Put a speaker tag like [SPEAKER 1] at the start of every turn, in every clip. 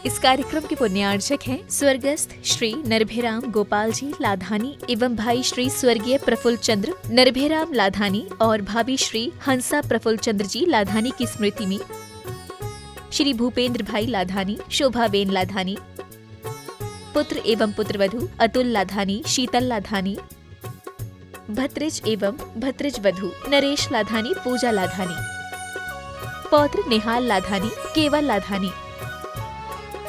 [SPEAKER 1] इस कार्यक्रम के पुण्यार्चक हैं स्वर्गस्थ श्री नरभेराम गोपाल जी लाधानी एवं भाई श्री स्वर्गीय प्रफुल्ल चंद्र नरभेराम लाधानी और भाभी श्री हंसा प्रफुल्ल चंद्र जी लाधानी की स्मृति में श्री भूपेंद्र भाई लाधानी, शोभाबेन लाधानी, पुत्र एवं पुत्रवधू अतुल लाधानी, शीतल लाधानी, भत्रिज एवं भत्रिज वधू नरेश लाधानी, पूजा लाधानी, पौत्र निहाल लाधानी, केवल लाधानी,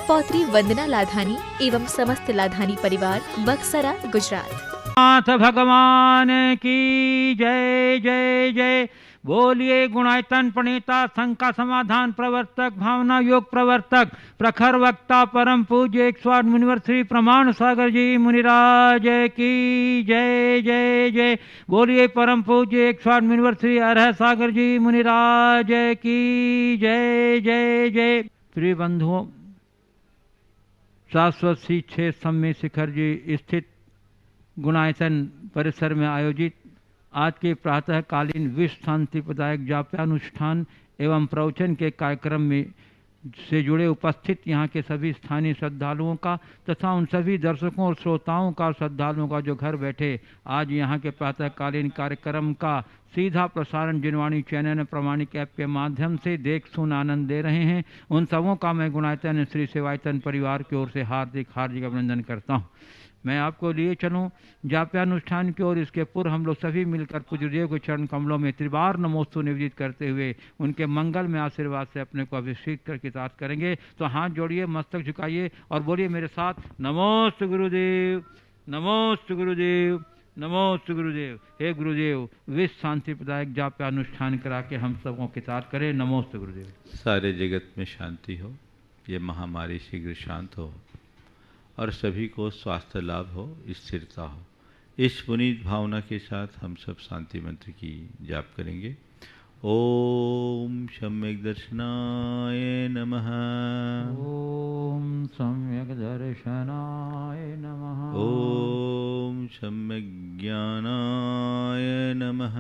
[SPEAKER 1] पौत्री वंदना लाधानी एवं समस्त लाधानी परिवार, बक्सरा, गुजरात।
[SPEAKER 2] नाथ भगवान की जय जय जय। बोलिए गुणायतन प्रणेता, शंका समाधान प्रवर्तक, भावना योग प्रवर्तक, प्रखर वक्ता, परम पूज्य 108 मुनिवर श्री प्रमाण सागर जी मुनिराज की जय जय जय। बोलिए परम पूज्य 108 मुनिवर श्री अरह सागर जी मुनिराज की जय जय जय। प्रिय बंधुओं, शाश्वत श्री 6 सम्य शिखर जी स्थित गुणायतन परिसर में आयोजित आज के प्रातःकालीन विश्व शांति प्रदायक जाप्यानुष्ठान एवं प्रवचन के कार्यक्रम में से जुड़े उपस्थित यहाँ के सभी स्थानीय श्रद्धालुओं का तथा उन सभी दर्शकों और श्रोताओं का, श्रद्धालुओं का जो घर बैठे आज यहाँ के प्रातःकालीन कार्यक्रम का सीधा प्रसारण जिनवाणी चैनल प्रमाणिक ऐप के माध्यम से देख सुन आनंद दे रहे हैं, उन सबों का मैं गुणायतन श्री सेवायतन परिवार की ओर से हार्दिक हार्दिक अभिनंदन करता हूँ। मैं आपको लिए चलूं जाप्यानुष्ठान की ओर। इसके पूर्व हम लोग सभी मिलकर पूज्यदेव के चरण कमलों में त्रिबार नमोस्तु निवेदित करते हुए उनके मंगल में आशीर्वाद से अपने को अभिषेक कर कृतार्थ करेंगे। तो हाथ जोड़िए, मस्तक झुकाइए और बोलिए मेरे साथ, नमोस्तु गुरुदेव, नमोस्तु गुरुदेव, नमोस्तु गुरुदेव। हे गुरुदेव, विश्व शांति प्रदायक जाप्यानुष्ठान करा के हम सबको कृतार्थ करें। नमोस्तु गुरुदेव।
[SPEAKER 3] सारे जगत में शांति हो, ये महामारी शीघ्र शांत हो और सभी को स्वास्थ्य लाभ हो, स्थिरता हो। इस पुनीत भावना के साथ हम सब शांति मंत्र की जाप करेंगे। ओम सम्यक दर्शनाय नमः।
[SPEAKER 2] ओम सम्यक दर्शनाय नमः।
[SPEAKER 3] ओम सम्यक ज्ञानाय नमः।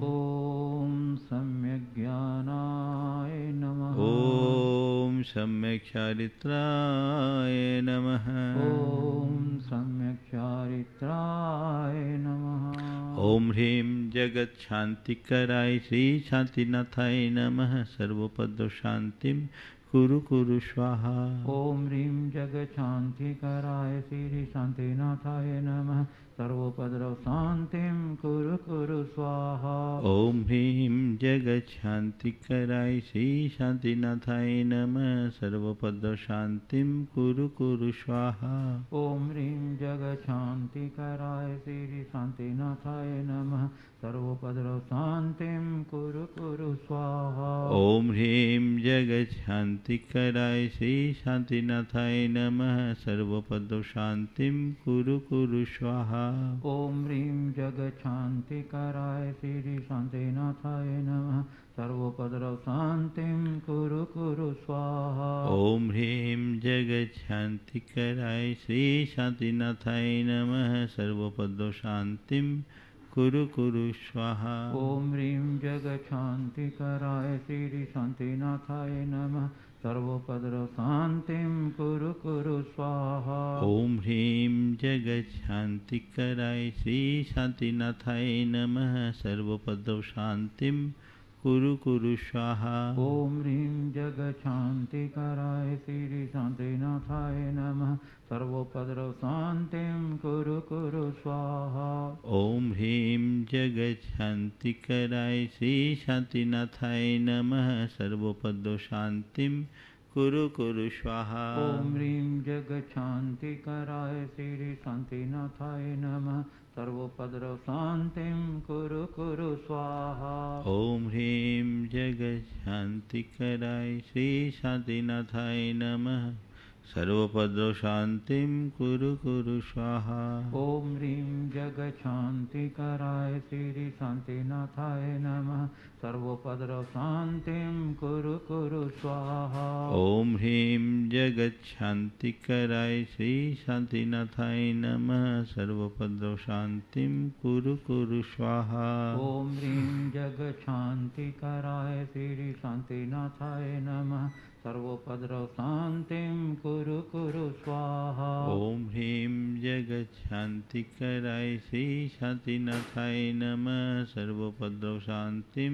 [SPEAKER 2] ओम सम्यक ज्ञानाय नमः।
[SPEAKER 3] ओम सम्यक चारित्राय नमः।
[SPEAKER 2] ओम सम्यक चारित्राय नमः।
[SPEAKER 3] ओम ह्रीं जगत शांतिकराय श्री शांतिनाथाय नमः। सर्वोपद्रव शांतिम कुरु कुरु स्वाहा।
[SPEAKER 2] ओम ह्रीं जगत शांतिकराय श्री शांतिनाथाय नमः। सर्वोपद्रव शांतिम कुरु कुरु स्वाहा।
[SPEAKER 3] ओम ह्रीं जगत शांतिकराय श्री शांतिनाथाय नमः। सर्वोपद्रव शांतिम कुरु कुरु स्वाहा।
[SPEAKER 2] ओम ह्रीं जगत शांतिकराय श्री शांतिनाथाय नमः। सर्वोपद्रव शांतिम कुरु कुरु स्वाहा।
[SPEAKER 3] ओम ह्रीं जगत शांतिकराय श्री शांतिनाथाय नमः। सर्वोपद्रव शांतिम कुरु कुरु स्वाहा।
[SPEAKER 2] ओम ह्रीं जगत शांतिकराय श्री शांतिनाथाय नमः। सर्वोपद्रव शांतिम कुरु कुरु स्वाहा।
[SPEAKER 3] ओम ह्रीं जगत शांतिकराय श्री शांतिनाथाय नमः। सर्वोपद्रव शांतिम कुरु कुरु स्वाहा।
[SPEAKER 2] ओम ह्रीं जगत शांतिकराय श्री शांतिनाथाय नमः। सर्वोपद्रव शांतिम कुरु कुरु स्वाहा।
[SPEAKER 3] ओम ह्रीं जगत शांतिकराय श्री शांतिनाथाय नमः। सर्वोपद्रव शांतिम कुरु कुरु स्वाहा।
[SPEAKER 2] ओम ह्रीं जगत शांतिकराय श्री शांतिनाथाय नमः। सर्वोपद्रव शांतिम कुरु कुरु स्वाहा।
[SPEAKER 3] ओम ह्रीं जगत शांतिकराय श्री शांतिनाथाय नमः। सर्वोपद्रव शांतिम कुरु कुरु स्वाहा।
[SPEAKER 2] ओम ह्रीं जगत शांतिकराय श्री शांतिनाथाय नमः। सर्वोपद्रव शांतिम कुरु कुरु स्वाहा।
[SPEAKER 3] ओम ह्रीं जगत शांतिकराय श्री शांतिनाथाय नमः। सर्वोपद्रव शांतिम कुरु कुरु स्वाहा।
[SPEAKER 2] ओम ह्रीं जगत शांतिकराय श्री शांतिनाथाय नमः। सर्वोपद्रव शांतिम कुरु कुरु स्वाहा।
[SPEAKER 3] ओम ह्रीं जगत शांतिकराय श्री शांतिनाथाय नमः। सर्वोपद्रव शांतिम कुरु कुरु स्वाहा।
[SPEAKER 2] ओम ह्रीं जगत शांतिकराय श्री शांतिनाथाय नमः। सर्वोपद्रव शांतिं कुरु कुरु स्वाहा।
[SPEAKER 3] ओम ह्रीं जगच्छांतिकराय श्री शांतिनाथाय नमः सर्वोपद्रव शांतिं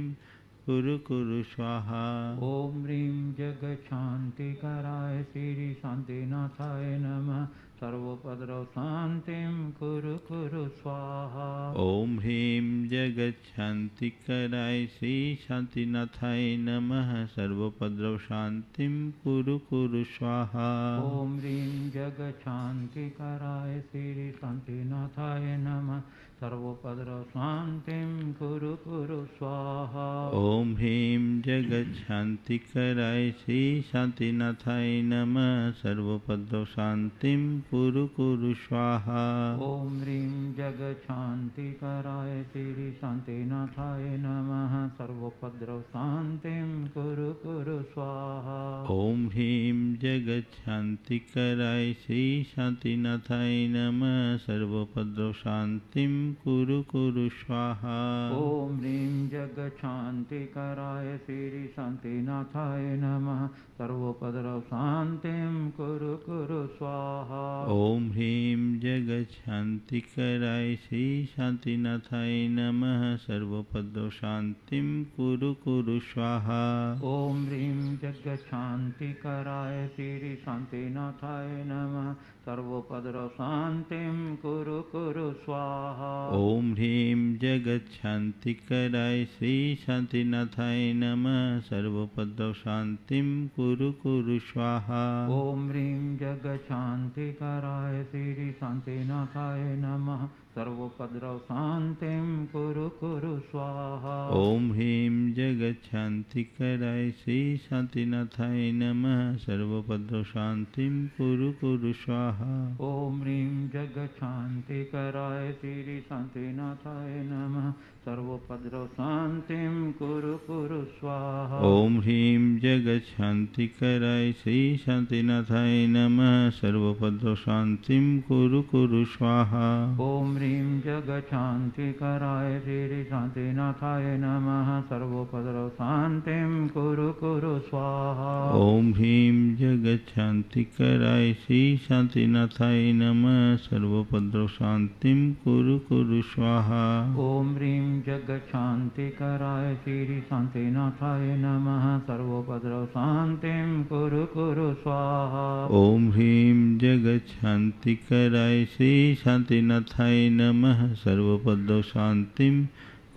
[SPEAKER 3] कुरु कुरु स्वाहा।
[SPEAKER 2] ओम ह्रीं जगच्छांतिकराय श्री शांतिनाथाय नमः सर्वोपद्रव शांतिं कुरु कुरु स्वाहा।
[SPEAKER 3] ओम ह्रीं जगच्छांतिकराय श्री शांतिनाथाय नमः सर्वोपद्रव शांतिं कुरु कुरु स्वाहा।
[SPEAKER 2] ओम ह्रीं जगच्छांतिकराय श्री शांतिनाथाय नमः सर्वोपद्रव शांतिं कुरु कुरु स्वाहा।
[SPEAKER 3] ओम ह्रीं जगच्छांतिकराय श्री शांतिनाथाय नमः सर्वोपद्रव शांतिं कुरु कुरु स्वाहा।
[SPEAKER 2] ओम ह्रीं जगच्छांतिकराय श्री शांतिनाथाय नमः सर्वोपद्रव शांतिं कुरु कुरु स्वाहा।
[SPEAKER 3] ओम ह्रीं जगच्छांतिकराय श्री शांतिनाथाय नमः सर्वोपद्रव शांतिं कुरु कुरु स्वाहा।
[SPEAKER 2] ओम ह्रीं जगच्छांतिकराय श्री शांतिनाथाय नमः सर्वोपद्रव शांतिं कुरु कुरु स्वाहा।
[SPEAKER 3] ओम ह्रीं जगच्छांतिकराय श्री शांतिनाथाय नमः सर्वोपद्रव शांतिं कुरु कुरु स्वाहा।
[SPEAKER 2] ओम ह्रीं जगच्छांतिकराय श्री शांतिनाथाय नमः सर्वोपद्रव शांतिं कुरु कुरु स्वाहा।
[SPEAKER 3] ओम ह्रीं जगच्छांतिकराय श्री शांतिनाथाय नमः सर्वोपद्रव शांतिं कुरु कुरु स्वाहा।
[SPEAKER 2] ओम ह्रीं जगच्छांतिकराय श्री शांतिनाथाय नमः सर्वोपद्रव शांतिं कुरु कुरु स्वाहा।
[SPEAKER 3] ओम ह्रीं जगच्छांतिकराय श्री शांतिनाथाय नमः सर्वोपद्रव शांतिं कुरु कुरु स्वाहा।
[SPEAKER 2] ओम ह्रीं जगच्छांतिकराय श्री शांतिनाथाय नमः सर्वोपद्रव शांतिं कुरु कुरु स्वाहा।
[SPEAKER 3] ओम ह्रीं जगच्छांतिकराय श्री शांतिनाथाय नमः सर्वोपद्रव शांतिं कुरु कुरु स्वाहा।
[SPEAKER 2] ओम ह्रीं जगच्छांतिकराय श्री शांतिनाथाय नमः सर्वोपद्रव शांतिं कुरु कुरु स्वाहा।
[SPEAKER 3] ओम ह्रीं जगच्छांतिकराय श्री शांतिनाथाय नमः सर्वोपद्रव शांतिं कुरु कुरु स्वाहा।
[SPEAKER 2] ओम ह्रीं जगच्छांतिकराय श्री शांतिनाथाय नमः सर्वोपद्रव शांतिं कुरु कुरु स्वाहा।
[SPEAKER 3] ओम ह्रीं जगच्छांतिकराय श्री शांतिनाथाय नमः सर्वोपद्रव शांतिं कुरु कुरु स्वाहा।
[SPEAKER 2] ओम ह्रीं जगच्छांतिकराय श्री शांतिनाथाय नमः सर्वोपद्रव शांतिं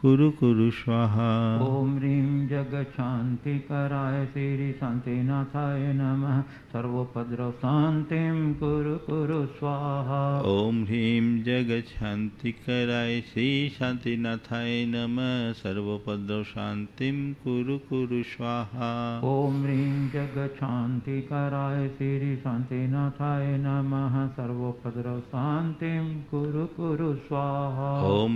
[SPEAKER 2] कुरु कुरु स्वाहा।
[SPEAKER 3] ओम ह्रीं जगच्छांतिकराय श्री शांतिनाथाय नमः सर्वोपद्रव शांतिं कुरु कुरु स्वाहा।
[SPEAKER 2] ओम ह्रीं जगच्छांतिकराय श्री शांतिनाथाय नमः सर्वोपद्रव शांतिं कुरु कुरु स्वाहा।
[SPEAKER 3] ओम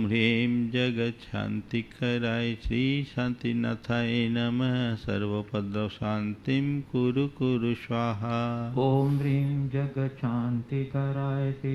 [SPEAKER 3] ह्रीं जगच्छांतिकराय श्री शांतिनाथाय नमः सर्वोपद्रव शांतिं कुरु कुरु स्वाहा।
[SPEAKER 2] ओम ह्रीं जगच्छांतिकराय श्री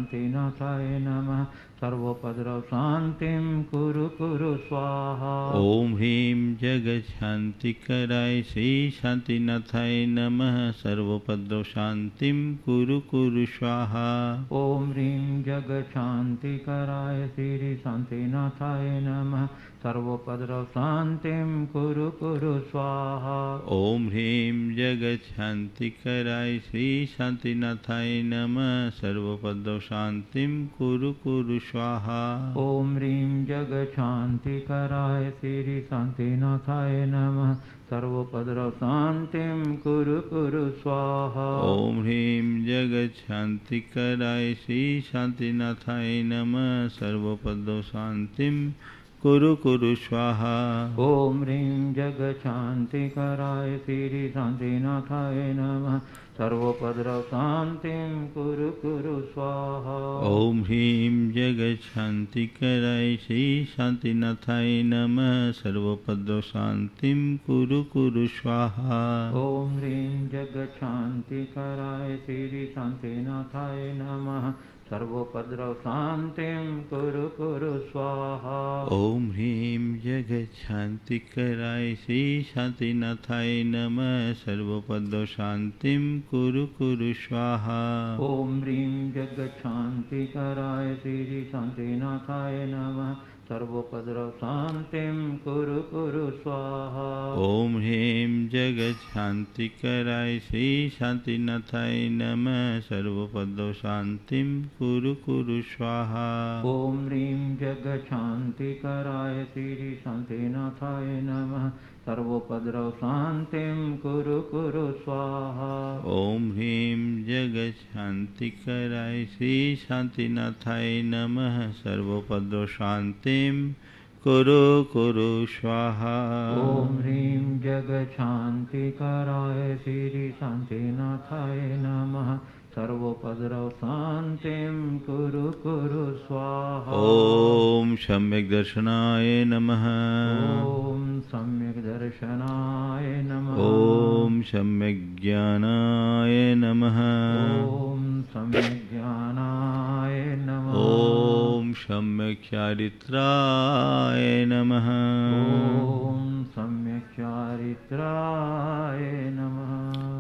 [SPEAKER 2] शांतिनाथाय नमः सर्वोपद्रव शांतिं कुरु कुरु स्वाहा।
[SPEAKER 3] ओम ह्रीं जगच्छांतिकराय श्री शांतिनाथाय नमः सर्वोपद्रव शांतिं कुरु कुरु स्वाहा।
[SPEAKER 2] ओम ह्रीं जगच्छांतिकराय श्री शांतिनाथाय नमः सर्वोपद्रव शांतिं कुरु कुरु स्वाहा।
[SPEAKER 3] ओम ह्रीं जगच्छांतिकराय श्री शांतिनाथाय नमः सर्वोपद्रव शांतिं कुरु कुरु स्वाहा।
[SPEAKER 2] ओम ह्रीं जगच्छांतिकराय श्री शांतिनाथाय नमः सर्वोपद्रव शांतिं कुरु कुरु स्वाहा।
[SPEAKER 3] ओम ह्रीं जगच्छांतिकराय श्री शांतिनाथाय नमः सर्वोपद्रव शांतिं कुरु कुरु स्वाहा।
[SPEAKER 2] ओम ह्रीं जगच्छांतिकराय श्री शांतिनाथाय नमः सर्वोपद्रव शांतिं कुरु कुरु स्वाहा।
[SPEAKER 3] ओम ह्रीं जगच्छांतिकराय श्री शांतिनाथाय नमः सर्वोपद्रव शांतिं कुरु कुरु स्वाहा।
[SPEAKER 2] ओम ह्रीं जगत शांति कराय श्री शांतिनाथाय नमः सर्वोपद्रव शांतिं कुरु कुरु स्वाहा।
[SPEAKER 3] ओम ह्रीं जगत शांति कराय श्री शांतिनाथाय नमः सर्वोपद्रव शांतिं कुरु कुरु स्वाहा।
[SPEAKER 2] ओम ह्रीं जगत शांति कराय श्री शांतिनाथाय नमः सर्वोपद्रव शांतिं कुरु कुरु स्वाहा।
[SPEAKER 3] ओम ह्रीं जगत शांति कराय श्री शांतिनाथाय नमः सर्वोपद्रव शांतिं कुरु कुरु स्वाहा।
[SPEAKER 2] ओम ह्रीं जगत शांति कराय श्री शांतिनाथाय नमः सर्वोपद्रव शांतिं कुरु कुरु स्वाहा।
[SPEAKER 3] ओम ह्रीं जगत शांति कराय श्री शांतिनाथाय नमः सर्वोपद्रव शांतिं कुरु कुरु स्वाहा।
[SPEAKER 2] ओम ह्रीं जगत शांति कराय श्री शांतिनाथाय नमः सर्वोपद्रव शांतिं कुरु कुरु स्वाहा।
[SPEAKER 3] ओम सम्यक दर्शनाय नमः।
[SPEAKER 2] ओम सम्यक दर्शनाय नमः।
[SPEAKER 3] ओम सम्यक ज्ञानाय नमः।
[SPEAKER 2] ओम सम्यक ज्ञानाय नमः।
[SPEAKER 3] ओम सम्यक चारित्राय नमः।
[SPEAKER 2] ओम सम्यक चारित्राय नमः।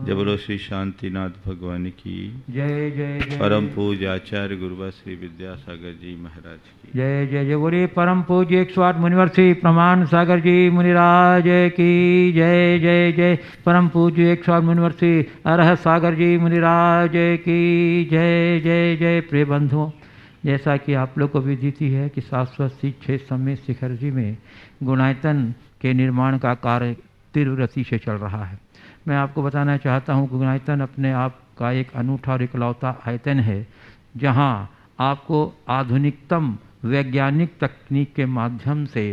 [SPEAKER 3] जय बोलो श्री शांतिनाथ भगवान की
[SPEAKER 2] जय जय जय।
[SPEAKER 3] परम पूज्य आचार्य गुरुवा श्री विद्यासागर जी महाराज की
[SPEAKER 2] जय जय जय। बोलिए परम पूज्य 108 मुनिवर श्री प्रमाण सागर जी मुनिराज की जय जय जय। परम पूज्य 108 मुनिवर श्री अरहत सागर जी मुनिराज की जय जय जय। प्रिय बंधुओं, जैसा कि आप लोग को विदिती है कि शाश्वत सिद्ध क्षेत्र समेत शिखर जी में गुणायतन के निर्माण का कार्य तीव्र गति से चल रहा है। मैं आपको बताना चाहता हूँ कि गुणायतन अपने आप का एक अनूठा और इकलौता आयतन है जहाँ आपको आधुनिकतम वैज्ञानिक तकनीक के माध्यम से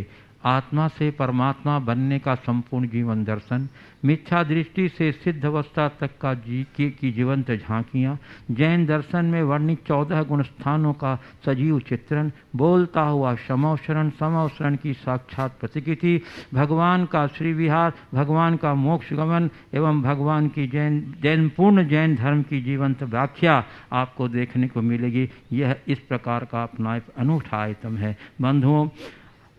[SPEAKER 2] आत्मा से परमात्मा बनने का संपूर्ण जीवन दर्शन, मिथ्या दृष्टि से सिद्ध अवस्था तक का की जीवंत झांकियाँ, जैन दर्शन में वर्णित 14 गुण स्थानों का सजीव चित्रण, बोलता हुआ समवसरण समवसरण की साक्षात प्रतिकृति, भगवान का श्री विहार, भगवान का मोक्ष गमन एवं भगवान की पूर्ण जैन धर्म की जीवंत व्याख्या आपको देखने को मिलेगी। यह इस प्रकार का अपना एक अनूठा आइटम है। बंधुओं,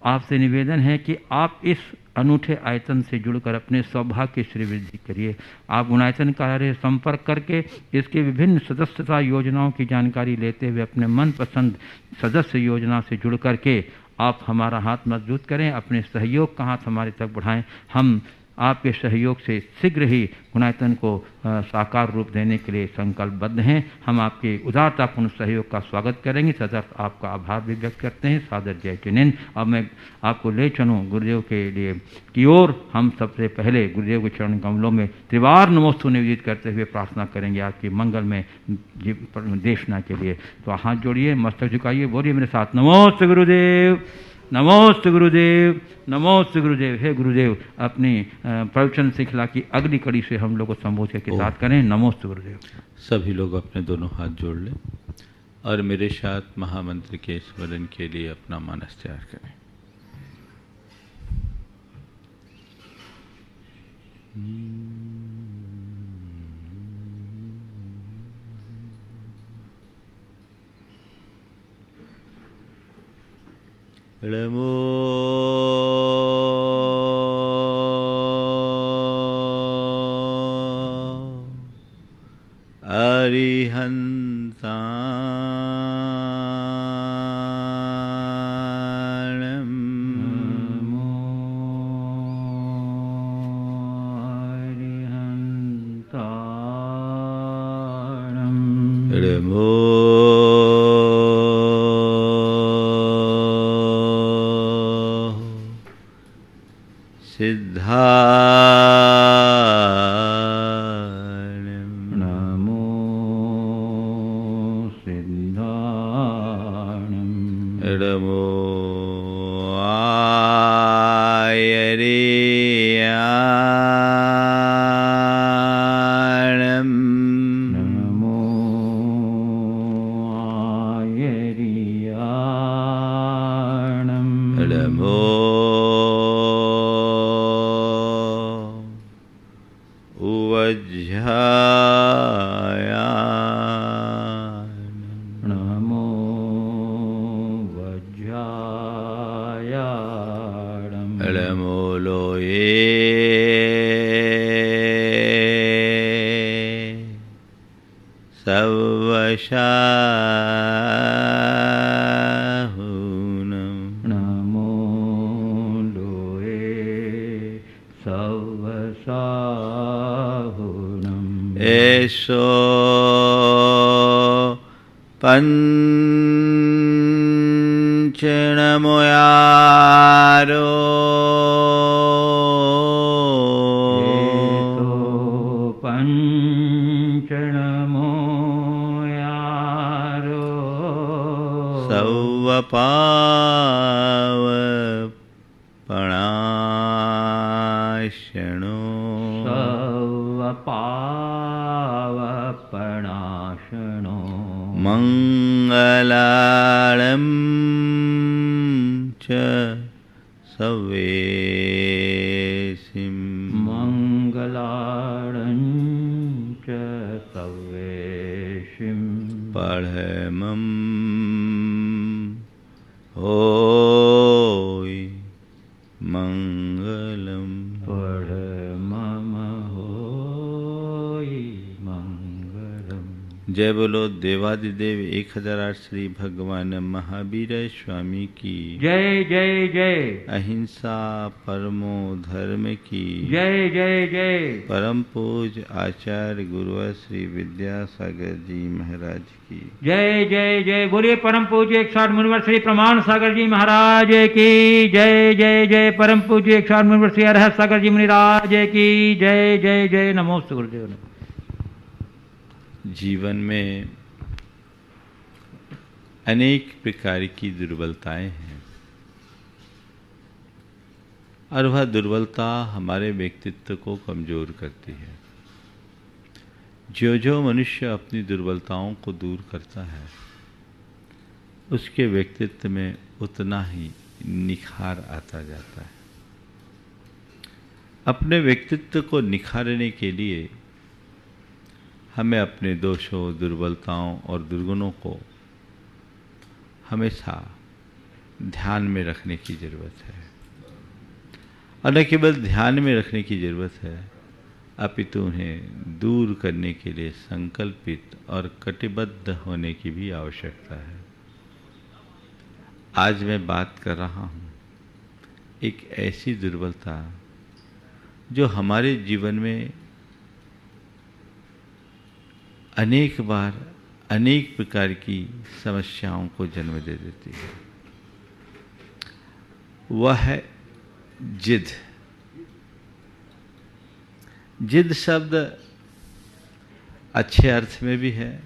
[SPEAKER 2] आपसे निवेदन है कि आप इस अनूठे आयतन से जुड़कर अपने सौभाग्य की श्री वृद्धि करिए। आप गुणायतन कार्य संपर्क करके इसके विभिन्न सदस्यता योजनाओं की जानकारी लेते हुए अपने मनपसंद सदस्य योजना से जुड़ करके आप हमारा हाथ मजबूत करें, अपने सहयोग का हाथ हमारे तक बढ़ाएं। हम आपके सहयोग से शीघ्र ही गुणायतन को साकार रूप देने के लिए संकल्पबद्ध हैं। हम आपके उदारतापूर्ण सहयोग का स्वागत करेंगे, सदैव आपका आभार भी व्यक्त करते हैं। सादर जय चिनेन। अब मैं आपको ले चलूँ गुरुदेव के लिए की ओर। हम सबसे पहले गुरुदेव के चरण कमलों में त्रिवार नमोस्तु निवेदित करते हुए प्रार्थना करेंगे आपकी मंगल में देशना के लिए। तो हाथ जोड़िए, मस्तक झुकाइए, बोलिए मेरे साथ, नमोस्तु गुरुदेव, नमोस्तु गुरुदेव, नमोस्तु गुरुदेव। हे गुरुदेव, अपनी प्रवचन श्रृंखला की अगली कड़ी से हम लोग को संबोधित के साथ करें। नमोस्तु गुरुदेव।
[SPEAKER 3] सभी लोग अपने दोनों हाथ जोड़ लें और मेरे साथ महामंत्र के स्मरण के लिए अपना मानस तैयार करें। नमो अरिहंताणं
[SPEAKER 2] नमो अरिहंताणं
[SPEAKER 3] नमो सिद्धाणं
[SPEAKER 2] नमो सिद्धाणं
[SPEAKER 3] नमो आयर्याणं
[SPEAKER 2] नमो नमो वज्रायाणम्
[SPEAKER 3] नमो लोये सवशाहुनम्
[SPEAKER 2] नमो लोये सवशाहुनम्
[SPEAKER 3] एषो पञ्चनमुयारो सवपावपणाशनो
[SPEAKER 2] सवपावपणाशनो
[SPEAKER 3] मङ्गलाळं च सवेसिं
[SPEAKER 2] मङ्गलाळं च सवेशिं
[SPEAKER 3] पढमम् होय मङ्गलम्
[SPEAKER 2] परमम होय मङ्गलम्।
[SPEAKER 3] जय बोलो देवादिदेव 1008 श्री भगवान महावीर स्वामी की
[SPEAKER 2] जय जय जय।
[SPEAKER 3] अहिंसा परमो धर्म की
[SPEAKER 2] जय जय जय।
[SPEAKER 3] परम पूज आचार्य गुरुवर श्री विद्यासागर जी महाराज की
[SPEAKER 2] जय जय जय। बोलिए परम पूज्य 108 मुनिवर श्री प्रमाण सागर जी महाराज की जय जय जय। परम पूज्य 108 मुनिवर श्री अरहत सागर जी महाराज की जय जय जय। नमोस्तु गुरुदेव।
[SPEAKER 3] जीवन में अनेक प्रकार की दुर्बलताएं हैं और वह दुर्बलता हमारे व्यक्तित्व को कमजोर करती है। जो जो मनुष्य अपनी दुर्बलताओं को दूर करता है उसके व्यक्तित्व में उतना ही निखार आता जाता है। अपने व्यक्तित्व को निखारने के लिए हमें अपने दोषों, दुर्बलताओं और दुर्गुणों को हमेशा ध्यान में रखने की ज़रूरत है। और न केवल ध्यान में रखने की ज़रूरत है अपितु उन्हें दूर करने के लिए संकल्पित और कटिबद्ध होने की भी आवश्यकता है। आज मैं बात कर रहा हूँ एक ऐसी दुर्बलता जो हमारे जीवन में अनेक बार अनेक प्रकार की समस्याओं को जन्म दे देती है। वह है जिद। जिद शब्द अच्छे अर्थ में भी है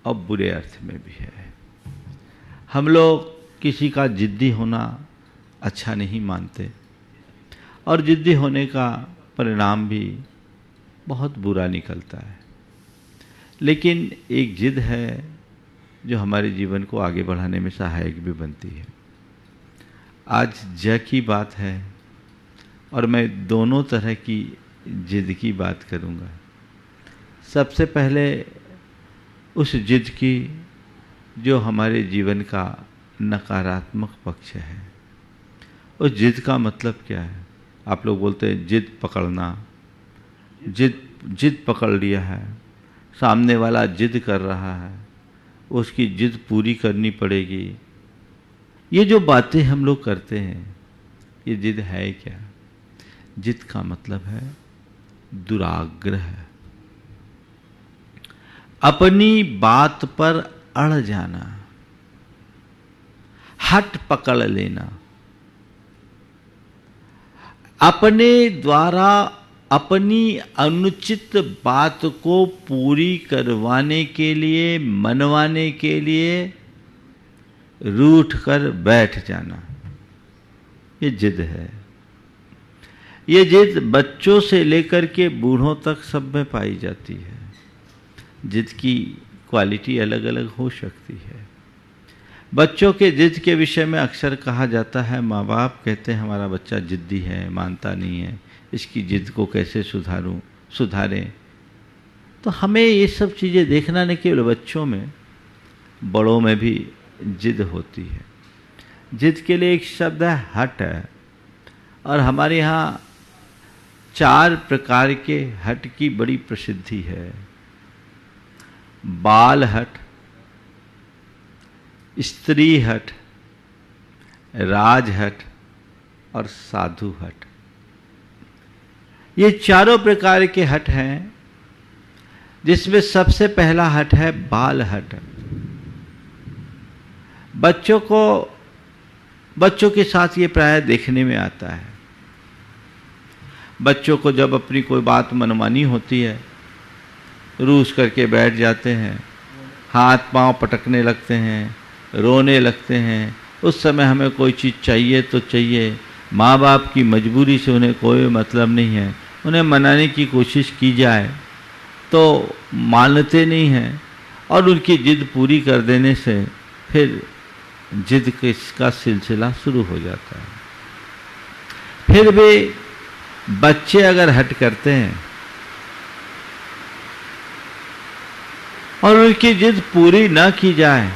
[SPEAKER 3] और बुरे अर्थ में भी है। हम लोग किसी का जिद्दी होना अच्छा नहीं मानते और जिद्दी होने का परिणाम भी बहुत बुरा निकलता है। लेकिन एक जिद है जो हमारे जीवन को आगे बढ़ाने में सहायक भी बनती है। आज ज की बात है और मैं दोनों तरह की जिद की बात करूँगा। सबसे पहले उस जिद की जो हमारे जीवन का नकारात्मक पक्ष है। उस जिद का मतलब क्या है? आप लोग बोलते हैं जिद पकड़ना, जिद पकड़ लिया है, सामने वाला जिद कर रहा है, उसकी जिद पूरी करनी पड़ेगी। ये जो बातें हम लोग करते हैं ये जिद है क्या? जिद का मतलब है दुराग्रह, अपनी बात पर अड़ जाना, हट पकड़ लेना, अपने द्वारा अपनी अनुचित बात को पूरी करवाने के लिए, मनवाने के लिए रूठ कर बैठ जाना, ये जिद है। ये जिद बच्चों से लेकर के बूढ़ों तक सब में पाई जाती है। जिद की क्वालिटी अलग अलग हो सकती है। बच्चों के जिद के विषय में अक्सर कहा जाता है, माँ बाप कहते हैं हमारा बच्चा जिद्दी है, मानता नहीं है, इसकी जिद को कैसे सुधारें। तो हमें ये सब चीज़ें देखना नहीं केवल बच्चों में, बड़ों में भी जिद होती है। जिद के लिए एक शब्द है हठ है, और हमारे यहाँ 4 प्रकार के हठ की बड़ी प्रसिद्धि है। बाल हठ, स्त्री हठ, राज हठ और साधु हठ। ये चारों प्रकार के हठ हैं, जिसमें सबसे पहला हठ है बाल हठ। बच्चों के साथ ये प्राय देखने में आता है। बच्चों को जब अपनी कोई बात मनमानी होती है, रूस करके बैठ जाते हैं, हाथ पांव पटकने लगते हैं, रोने लगते हैं। उस समय हमें कोई चीज़ चाहिए तो चाहिए। माँ बाप की मजबूरी से उन्हें कोई मतलब नहीं है। उन्हें मनाने की कोशिश की जाए तो मानते नहीं हैं, और उनकी जिद पूरी कर देने से फिर जिद का सिलसिला शुरू हो जाता है। फिर भी बच्चे अगर हट करते हैं और उनकी जिद पूरी न की जाए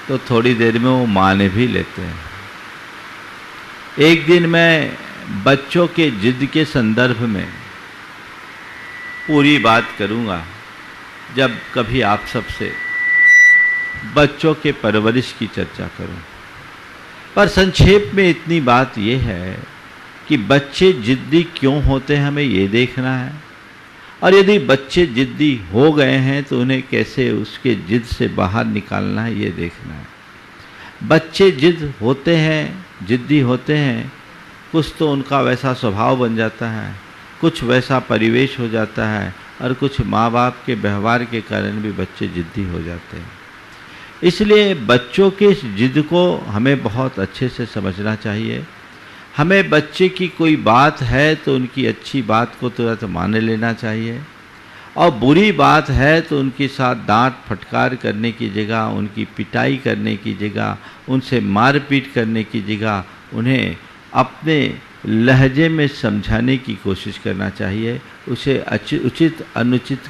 [SPEAKER 3] तो थोड़ी देर में वो मान भी लेते हैं। एक दिन मैं बच्चों के जिद के संदर्भ में पूरी बात करूंगा, जब कभी आप सबसे बच्चों के परवरिश की चर्चा करूं। पर संक्षेप में इतनी बात यह है कि बच्चे जिद्दी क्यों होते हैं, हमें ये देखना है। और यदि बच्चे जिद्दी हो गए हैं तो उन्हें कैसे उसके जिद से बाहर निकालना है, ये देखना है। बच्चे जिद होते हैं, जिद्दी होते हैं, कुछ तो उनका वैसा स्वभाव बन जाता है, कुछ वैसा परिवेश हो जाता है, और कुछ माँ बाप के व्यवहार के कारण भी बच्चे जिद्दी हो जाते हैं। इसलिए बच्चों के इस जिद को हमें बहुत अच्छे से समझना चाहिए। हमें बच्चे की कोई बात है तो उनकी अच्छी बात को तुरंत मान लेना चाहिए, और बुरी बात है तो उनके साथ डांट फटकार करने की जगह, उनकी पिटाई करने की जगह, उनसे मारपीट करने की जगह उन्हें अपने लहजे में समझाने की कोशिश करना चाहिए। उसे उचित अनुचित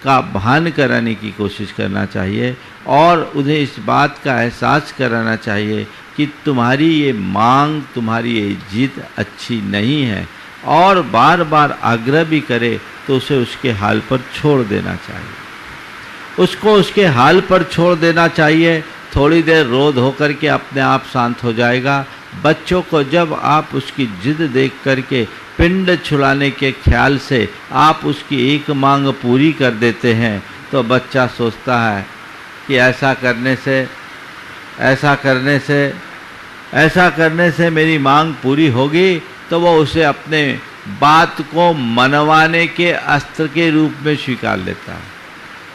[SPEAKER 3] का भान कराने की कोशिश करना चाहिए, और उन्हें इस बात का एहसास कराना चाहिए कि तुम्हारी ये मांग, तुम्हारी ये जिद अच्छी नहीं है, और बार बार आग्रह भी करे तो उसे उसके हाल पर छोड़ देना चाहिए। उसको उसके हाल पर छोड़ देना चाहिए। थोड़ी देर रोध होकर के अपने आप शांत हो जाएगा। बच्चों को जब आप उसकी जिद देख करके पिंड छुड़ाने के ख्याल से आप उसकी एक मांग पूरी कर देते हैं, तो बच्चा सोचता है कि ऐसा करने से मेरी मांग पूरी होगी, तो वो उसे अपने बात को मनवाने के अस्त्र के रूप में स्वीकार लेता है।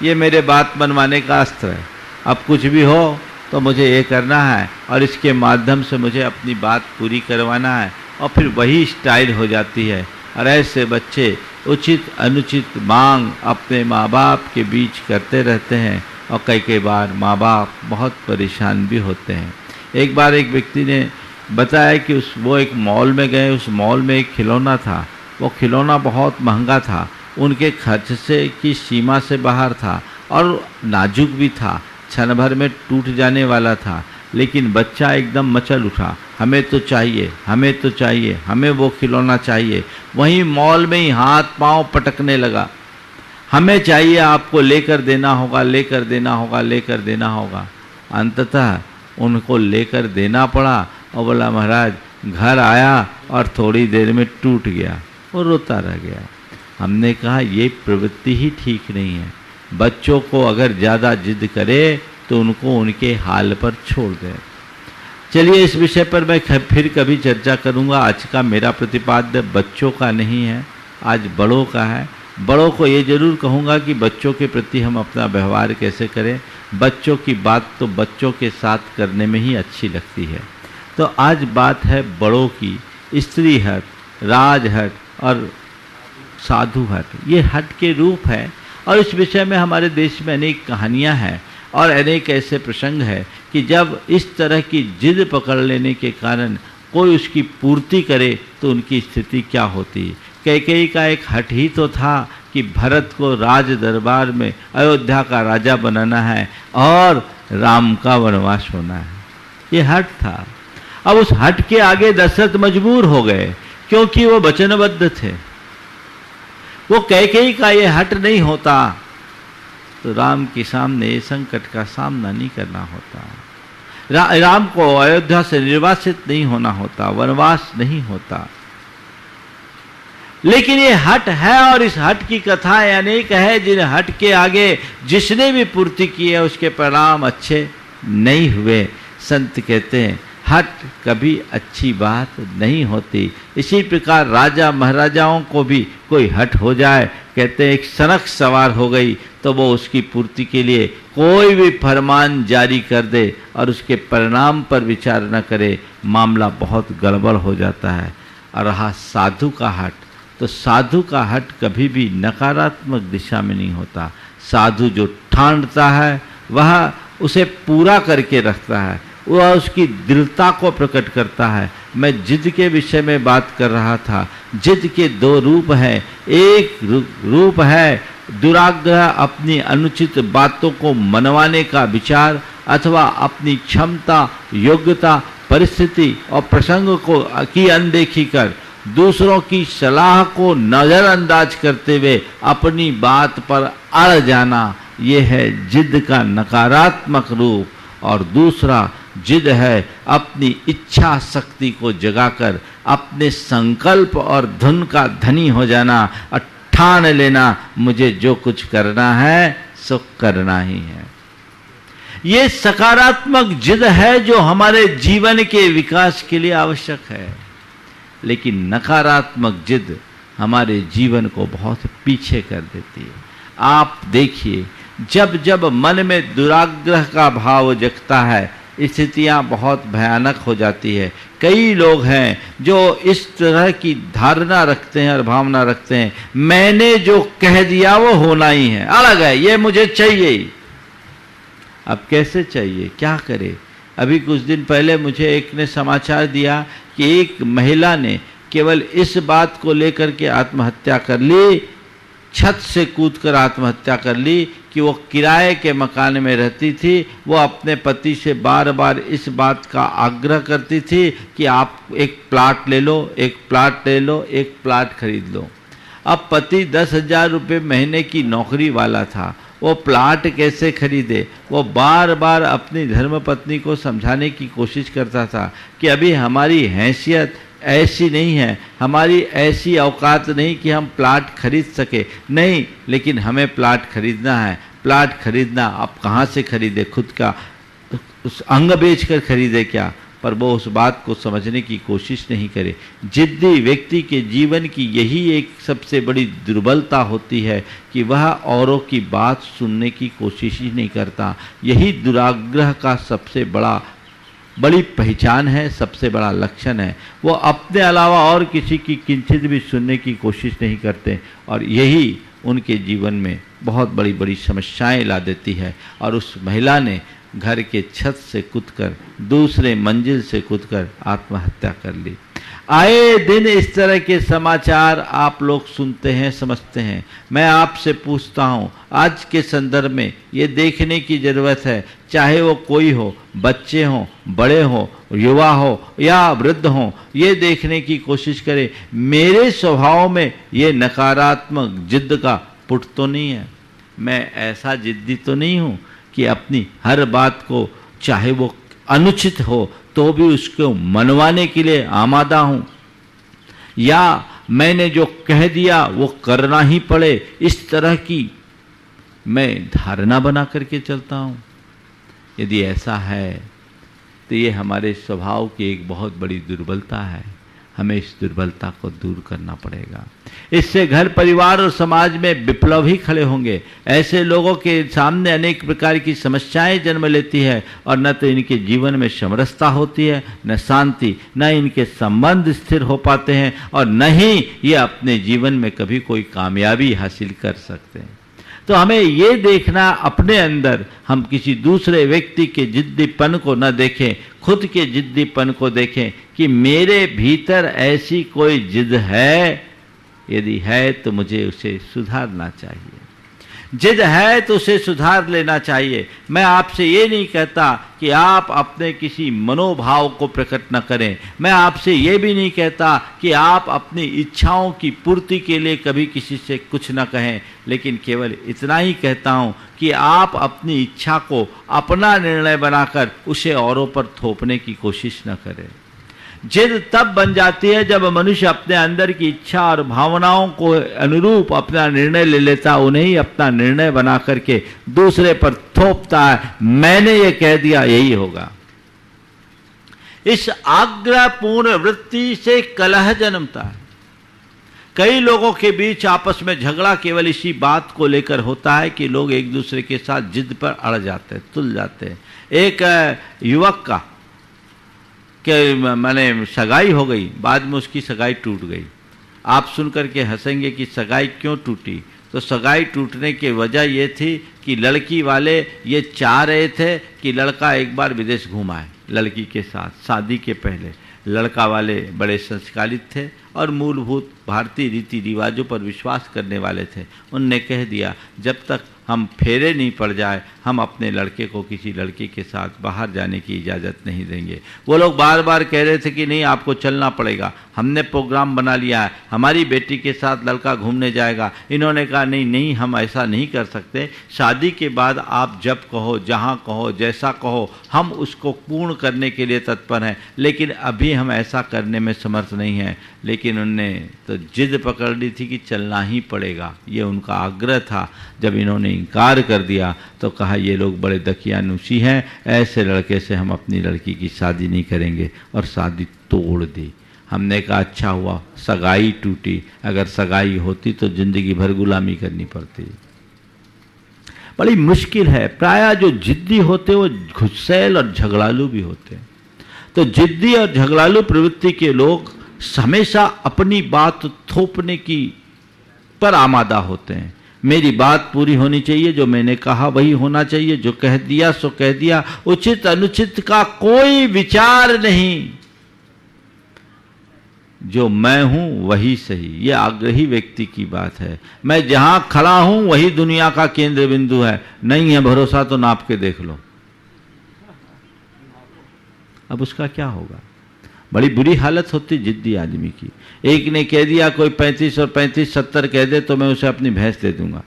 [SPEAKER 3] ये मेरे बात मनवाने का अस्त्र है, अब कुछ भी हो तो मुझे ये करना है, और इसके माध्यम से मुझे अपनी बात पूरी करवाना है, और फिर वही स्टाइल हो जाती है। और ऐसे बच्चे उचित अनुचित मांग अपने माँ बाप के बीच करते रहते हैं, और कई बार माँ बाप बहुत परेशान भी होते हैं। एक बार एक व्यक्ति ने बताया कि वो एक मॉल में गए, उस मॉल में एक खिलौना था। वो खिलौना बहुत महंगा था, उनके खर्च से की सीमा से बाहर था, और नाजुक भी था, क्षण भर में टूट जाने वाला था। लेकिन बच्चा एकदम मचल उठा, हमें तो चाहिए, हमें तो चाहिए, हमें वो खिलौना चाहिए। वहीं मॉल में ही हाथ पांव पटकने लगा, हमें चाहिए, आपको लेकर देना होगा, लेकर देना होगा, लेकर देना होगा। अंततः उनको लेकर देना पड़ा, और बोला महाराज घर आया और थोड़ी देर में टूट गया, और रोता रह गया। हमने कहा ये प्रवृत्ति ही ठीक नहीं है। बच्चों को अगर ज़्यादा जिद करे तो उनको उनके हाल पर छोड़ दें। चलिए इस विषय पर मैं फिर कभी चर्चा करूंगा। आज का मेरा प्रतिपाद्य बच्चों का नहीं है, आज बड़ों का है। बड़ों को ये जरूर कहूँगा कि बच्चों के प्रति हम अपना व्यवहार कैसे करें। बच्चों की बात तो बच्चों के साथ करने में ही अच्छी लगती है। तो आज बात है बड़ों की। स्त्री हट, राज हट और साधु हट, ये हट के रूप है। और इस विषय में हमारे देश में अनेक कहानियाँ हैं और अनेक ऐसे प्रसंग हैं कि जब इस तरह की जिद पकड़ लेने के कारण कोई उसकी पूर्ति करे तो उनकी स्थिति क्या होती। कैकेयी का एक हट ही तो था कि कि भरत को राज दरबार में अयोध्या का राजा बनाना है और राम का वनवास होना है। ये हठ था। अब उस हठ के आगे दशरथ मजबूर हो गए, क्योंकि वो वचनबद्ध थे। वो कैकेयी का ये हठ नहीं होता तो राम के सामने ये संकट का सामना नहीं करना होता, राम को अयोध्या से निर्वासित नहीं होना होता, वनवास नहीं होता। लेकिन ये हठ है और इस हठ की कथाएं अनेक है, जिन हठ के आगे जिसने भी पूर्ति की है उसके परिणाम अच्छे नहीं हुए। संत कहते हैं हठ कभी अच्छी बात नहीं होती। इसी प्रकार राजा महाराजाओं को भी कोई हठ हो जाए, कहते हैं एक सनक सवार हो गई तो वो उसकी पूर्ति के लिए कोई भी फरमान जारी कर दे और उसके परिणाम पर विचार न करे, मामला बहुत गड़बड़ हो जाता है। और रहा साधु का हठ, तो साधु का हठ कभी भी नकारात्मक दिशा में नहीं होता। साधु जो ठानता है वह उसे पूरा करके रखता है, वह उसकी दृढ़ता को प्रकट करता है। मैं जिद के विषय में बात कर रहा था। जिद के दो रूप हैं। एक रूप है दुराग्रह, अपनी अनुचित बातों को मनवाने का विचार अथवा अपनी क्षमता, योग्यता, परिस्थिति और प्रसंग को की अनदेखी कर दूसरों की सलाह को नज़रअंदाज करते हुए अपनी बात पर अड़ जाना, यह है जिद का नकारात्मक रूप। और दूसरा जिद है अपनी इच्छा शक्ति को जगाकर अपने संकल्प और धुन का धनी हो जाना और ठान लेना मुझे जो कुछ करना है सो करना ही है। ये सकारात्मक जिद है जो हमारे जीवन के विकास के लिए आवश्यक है। लेकिन नकारात्मक जिद हमारे जीवन को बहुत पीछे कर देती है। आप देखिए, जब जब मन में दुराग्रह का भाव जगता है स्थितियां बहुत भयानक हो जाती है। कई लोग हैं जो इस तरह की धारणा रखते हैं और भावना रखते हैं, मैंने जो कह दिया वो होना ही है, अलग है, ये मुझे चाहिए ही। अब कैसे चाहिए, क्या करे? अभी कुछ दिन पहले मुझे एक ने समाचार दिया कि एक महिला ने केवल इस बात को लेकर के आत्महत्या कर ली, छत से कूदकर आत्महत्या कर ली कि वो किराए के मकान में रहती थी। वो अपने पति से बार बार इस बात का आग्रह करती थी कि आप एक प्लाट ले लो, एक प्लाट ले लो, एक प्लाट खरीद लो। अब पति 10,000 रुपये महीने की नौकरी वाला था, वो प्लाट कैसे खरीदे? वो बार बार अपनी धर्मपत्नी को समझाने की कोशिश करता था कि अभी हमारी हैसियत ऐसी नहीं है, हमारी ऐसी औकात नहीं कि हम प्लाट खरीद सके। नहीं, लेकिन हमें प्लाट खरीदना है। प्लाट खरीदना, आप कहाँ से खरीदे? खुद का उस अंग बेचकर खरीदे क्या? पर वो उस बात को समझने की कोशिश नहीं करे। जिद्दी व्यक्ति के जीवन की यही एक सबसे बड़ी दुर्बलता होती है कि वह औरों की बात सुनने की कोशिश ही नहीं करता। यही दुराग्रह का सबसे बड़ी पहचान है, सबसे बड़ा लक्षण है। वो अपने अलावा और किसी की किंचित भी सुनने की कोशिश नहीं करते और यही उनके जीवन में बहुत बड़ी बड़ी समस्याएं ला देती है। और उस महिला ने घर के छत से कूदकर, दूसरे मंजिल से कूदकर आत्महत्या कर ली। आए दिन इस तरह के समाचार आप लोग सुनते हैं, समझते हैं। मैं आपसे पूछता हूँ, आज के संदर्भ में ये देखने की ज़रूरत है, चाहे वो कोई हो, बच्चे हों, बड़े हों, युवा हो या वृद्ध हों, ये देखने की कोशिश करें मेरे स्वभाव में ये नकारात्मक जिद का पुट तो नहीं है। मैं ऐसा जिद्दी तो नहीं हूँ कि अपनी हर बात को, चाहे वो अनुचित हो तो भी उसको मनवाने के लिए आमादा हूं, या मैंने जो कह दिया वो करना ही पड़े, इस तरह की मैं धारणा बना करके चलता हूं। यदि ऐसा है तो ये हमारे स्वभाव की एक बहुत बड़ी दुर्बलता है। हमें इस दुर्बलता को दूर करना पड़ेगा। इससे घर, परिवार और समाज में विप्लव ही खड़े होंगे। ऐसे लोगों के सामने अनेक प्रकार की समस्याएं जन्म लेती है और न तो इनके जीवन में समरसता होती है, न शांति, न इनके संबंध स्थिर हो पाते हैं और न ही ये अपने जीवन में कभी कोई कामयाबी हासिल कर सकते हैं। तो हमें ये देखना अपने अंदर, हम किसी दूसरे व्यक्ति के जिद्दीपन को न देखें, खुद के जिद्दीपन को देखें कि मेरे भीतर ऐसी कोई जिद है यदि है तो मुझे उसे सुधारना चाहिए। जिद है तो उसे सुधार लेना चाहिए। मैं आपसे ये नहीं कहता कि आप अपने किसी मनोभाव को प्रकट न करें। मैं आपसे ये भी नहीं कहता कि आप अपनी इच्छाओं की पूर्ति के लिए कभी किसी से कुछ न कहें, लेकिन केवल इतना ही कहता हूँ कि आप अपनी इच्छा को अपना निर्णय बनाकर उसे औरों पर थोपने की कोशिश न करें। जिद तब बन जाती है जब मनुष्य अपने अंदर की इच्छा और भावनाओं को अनुरूप अपना निर्णय ले लेता, उन्हें ही अपना निर्णय बना करके दूसरे पर थोपता है, मैंने ये कह दिया यही होगा। इस आग्रहपूर्ण वृत्ति से कलह जन्मता है। कई लोगों के बीच आपस में झगड़ा केवल इसी बात को लेकर होता है कि लोग एक दूसरे के साथ जिद पर अड़ जाते हैं, तुल जाते हैं। एक युवक का कि मैंने सगाई हो गई, बाद में उसकी सगाई टूट गई। आप सुनकर के हंसेंगे कि सगाई क्यों टूटी, तो सगाई टूटने की वजह ये थी कि लड़की वाले ये चाह रहे थे कि लड़का एक बार विदेश घुमाए लड़की के साथ शादी के पहले। लड़का वाले बड़े संस्कारित थे और मूलभूत भारतीय रीति रिवाजों पर विश्वास करने वाले थे। उनने कह दिया जब तक हम फेरे नहीं पड़ जाए हम अपने लड़के को किसी लड़की के साथ बाहर जाने की इजाज़त नहीं देंगे। वो लोग बार बार कह रहे थे कि नहीं आपको चलना पड़ेगा, हमने प्रोग्राम बना लिया है, हमारी बेटी के साथ लड़का घूमने जाएगा। इन्होंने कहा नहीं नहीं हम ऐसा नहीं कर सकते, शादी के बाद आप जब कहो जहाँ कहो जैसा कहो हम उसको पूर्ण करने के लिए तत्पर हैं, लेकिन अभी हम ऐसा करने में समर्थ नहीं हैं। लेकिन उनने तो जिद पकड़ ली थी कि चलना ही पड़ेगा, ये उनका आग्रह था। जब इन्होंने इनकार कर दिया तो कहा ये लोग बड़े दकियानुसी हैं, ऐसे लड़के से हम अपनी लड़की की शादी नहीं करेंगे, और शादी तोड़ दी। हमने कहा अच्छा हुआ सगाई टूटी, अगर सगाई होती तो जिंदगी भर गुलामी करनी पड़ती। बड़ी मुश्किल है। प्रायः जो जिद्दी होते वो गुस्सैल और झगड़ालू भी होते हैं। तो जिद्दी और झगड़ालू प्रवृत्ति के लोग हमेशा अपनी बात थोपने की पर आमादा होते हैं। मेरी बात पूरी होनी चाहिए, जो मैंने कहा वही होना चाहिए, जो कह दिया सो कह दिया, उचित अनुचित का कोई विचार नहीं, जो मैं हूं वही सही। ये आग्रही व्यक्ति की बात है। मैं जहां खड़ा हूं वही दुनिया का केंद्र बिंदु है। नहीं है भरोसा तो नाप के देख लो। अब उसका क्या होगा? बड़ी बुरी हालत होती जिद्दी आदमी की। एक ने कह दिया कोई 35 और 35 70 कह दे तो मैं उसे अपनी भैंस दे दूंगा।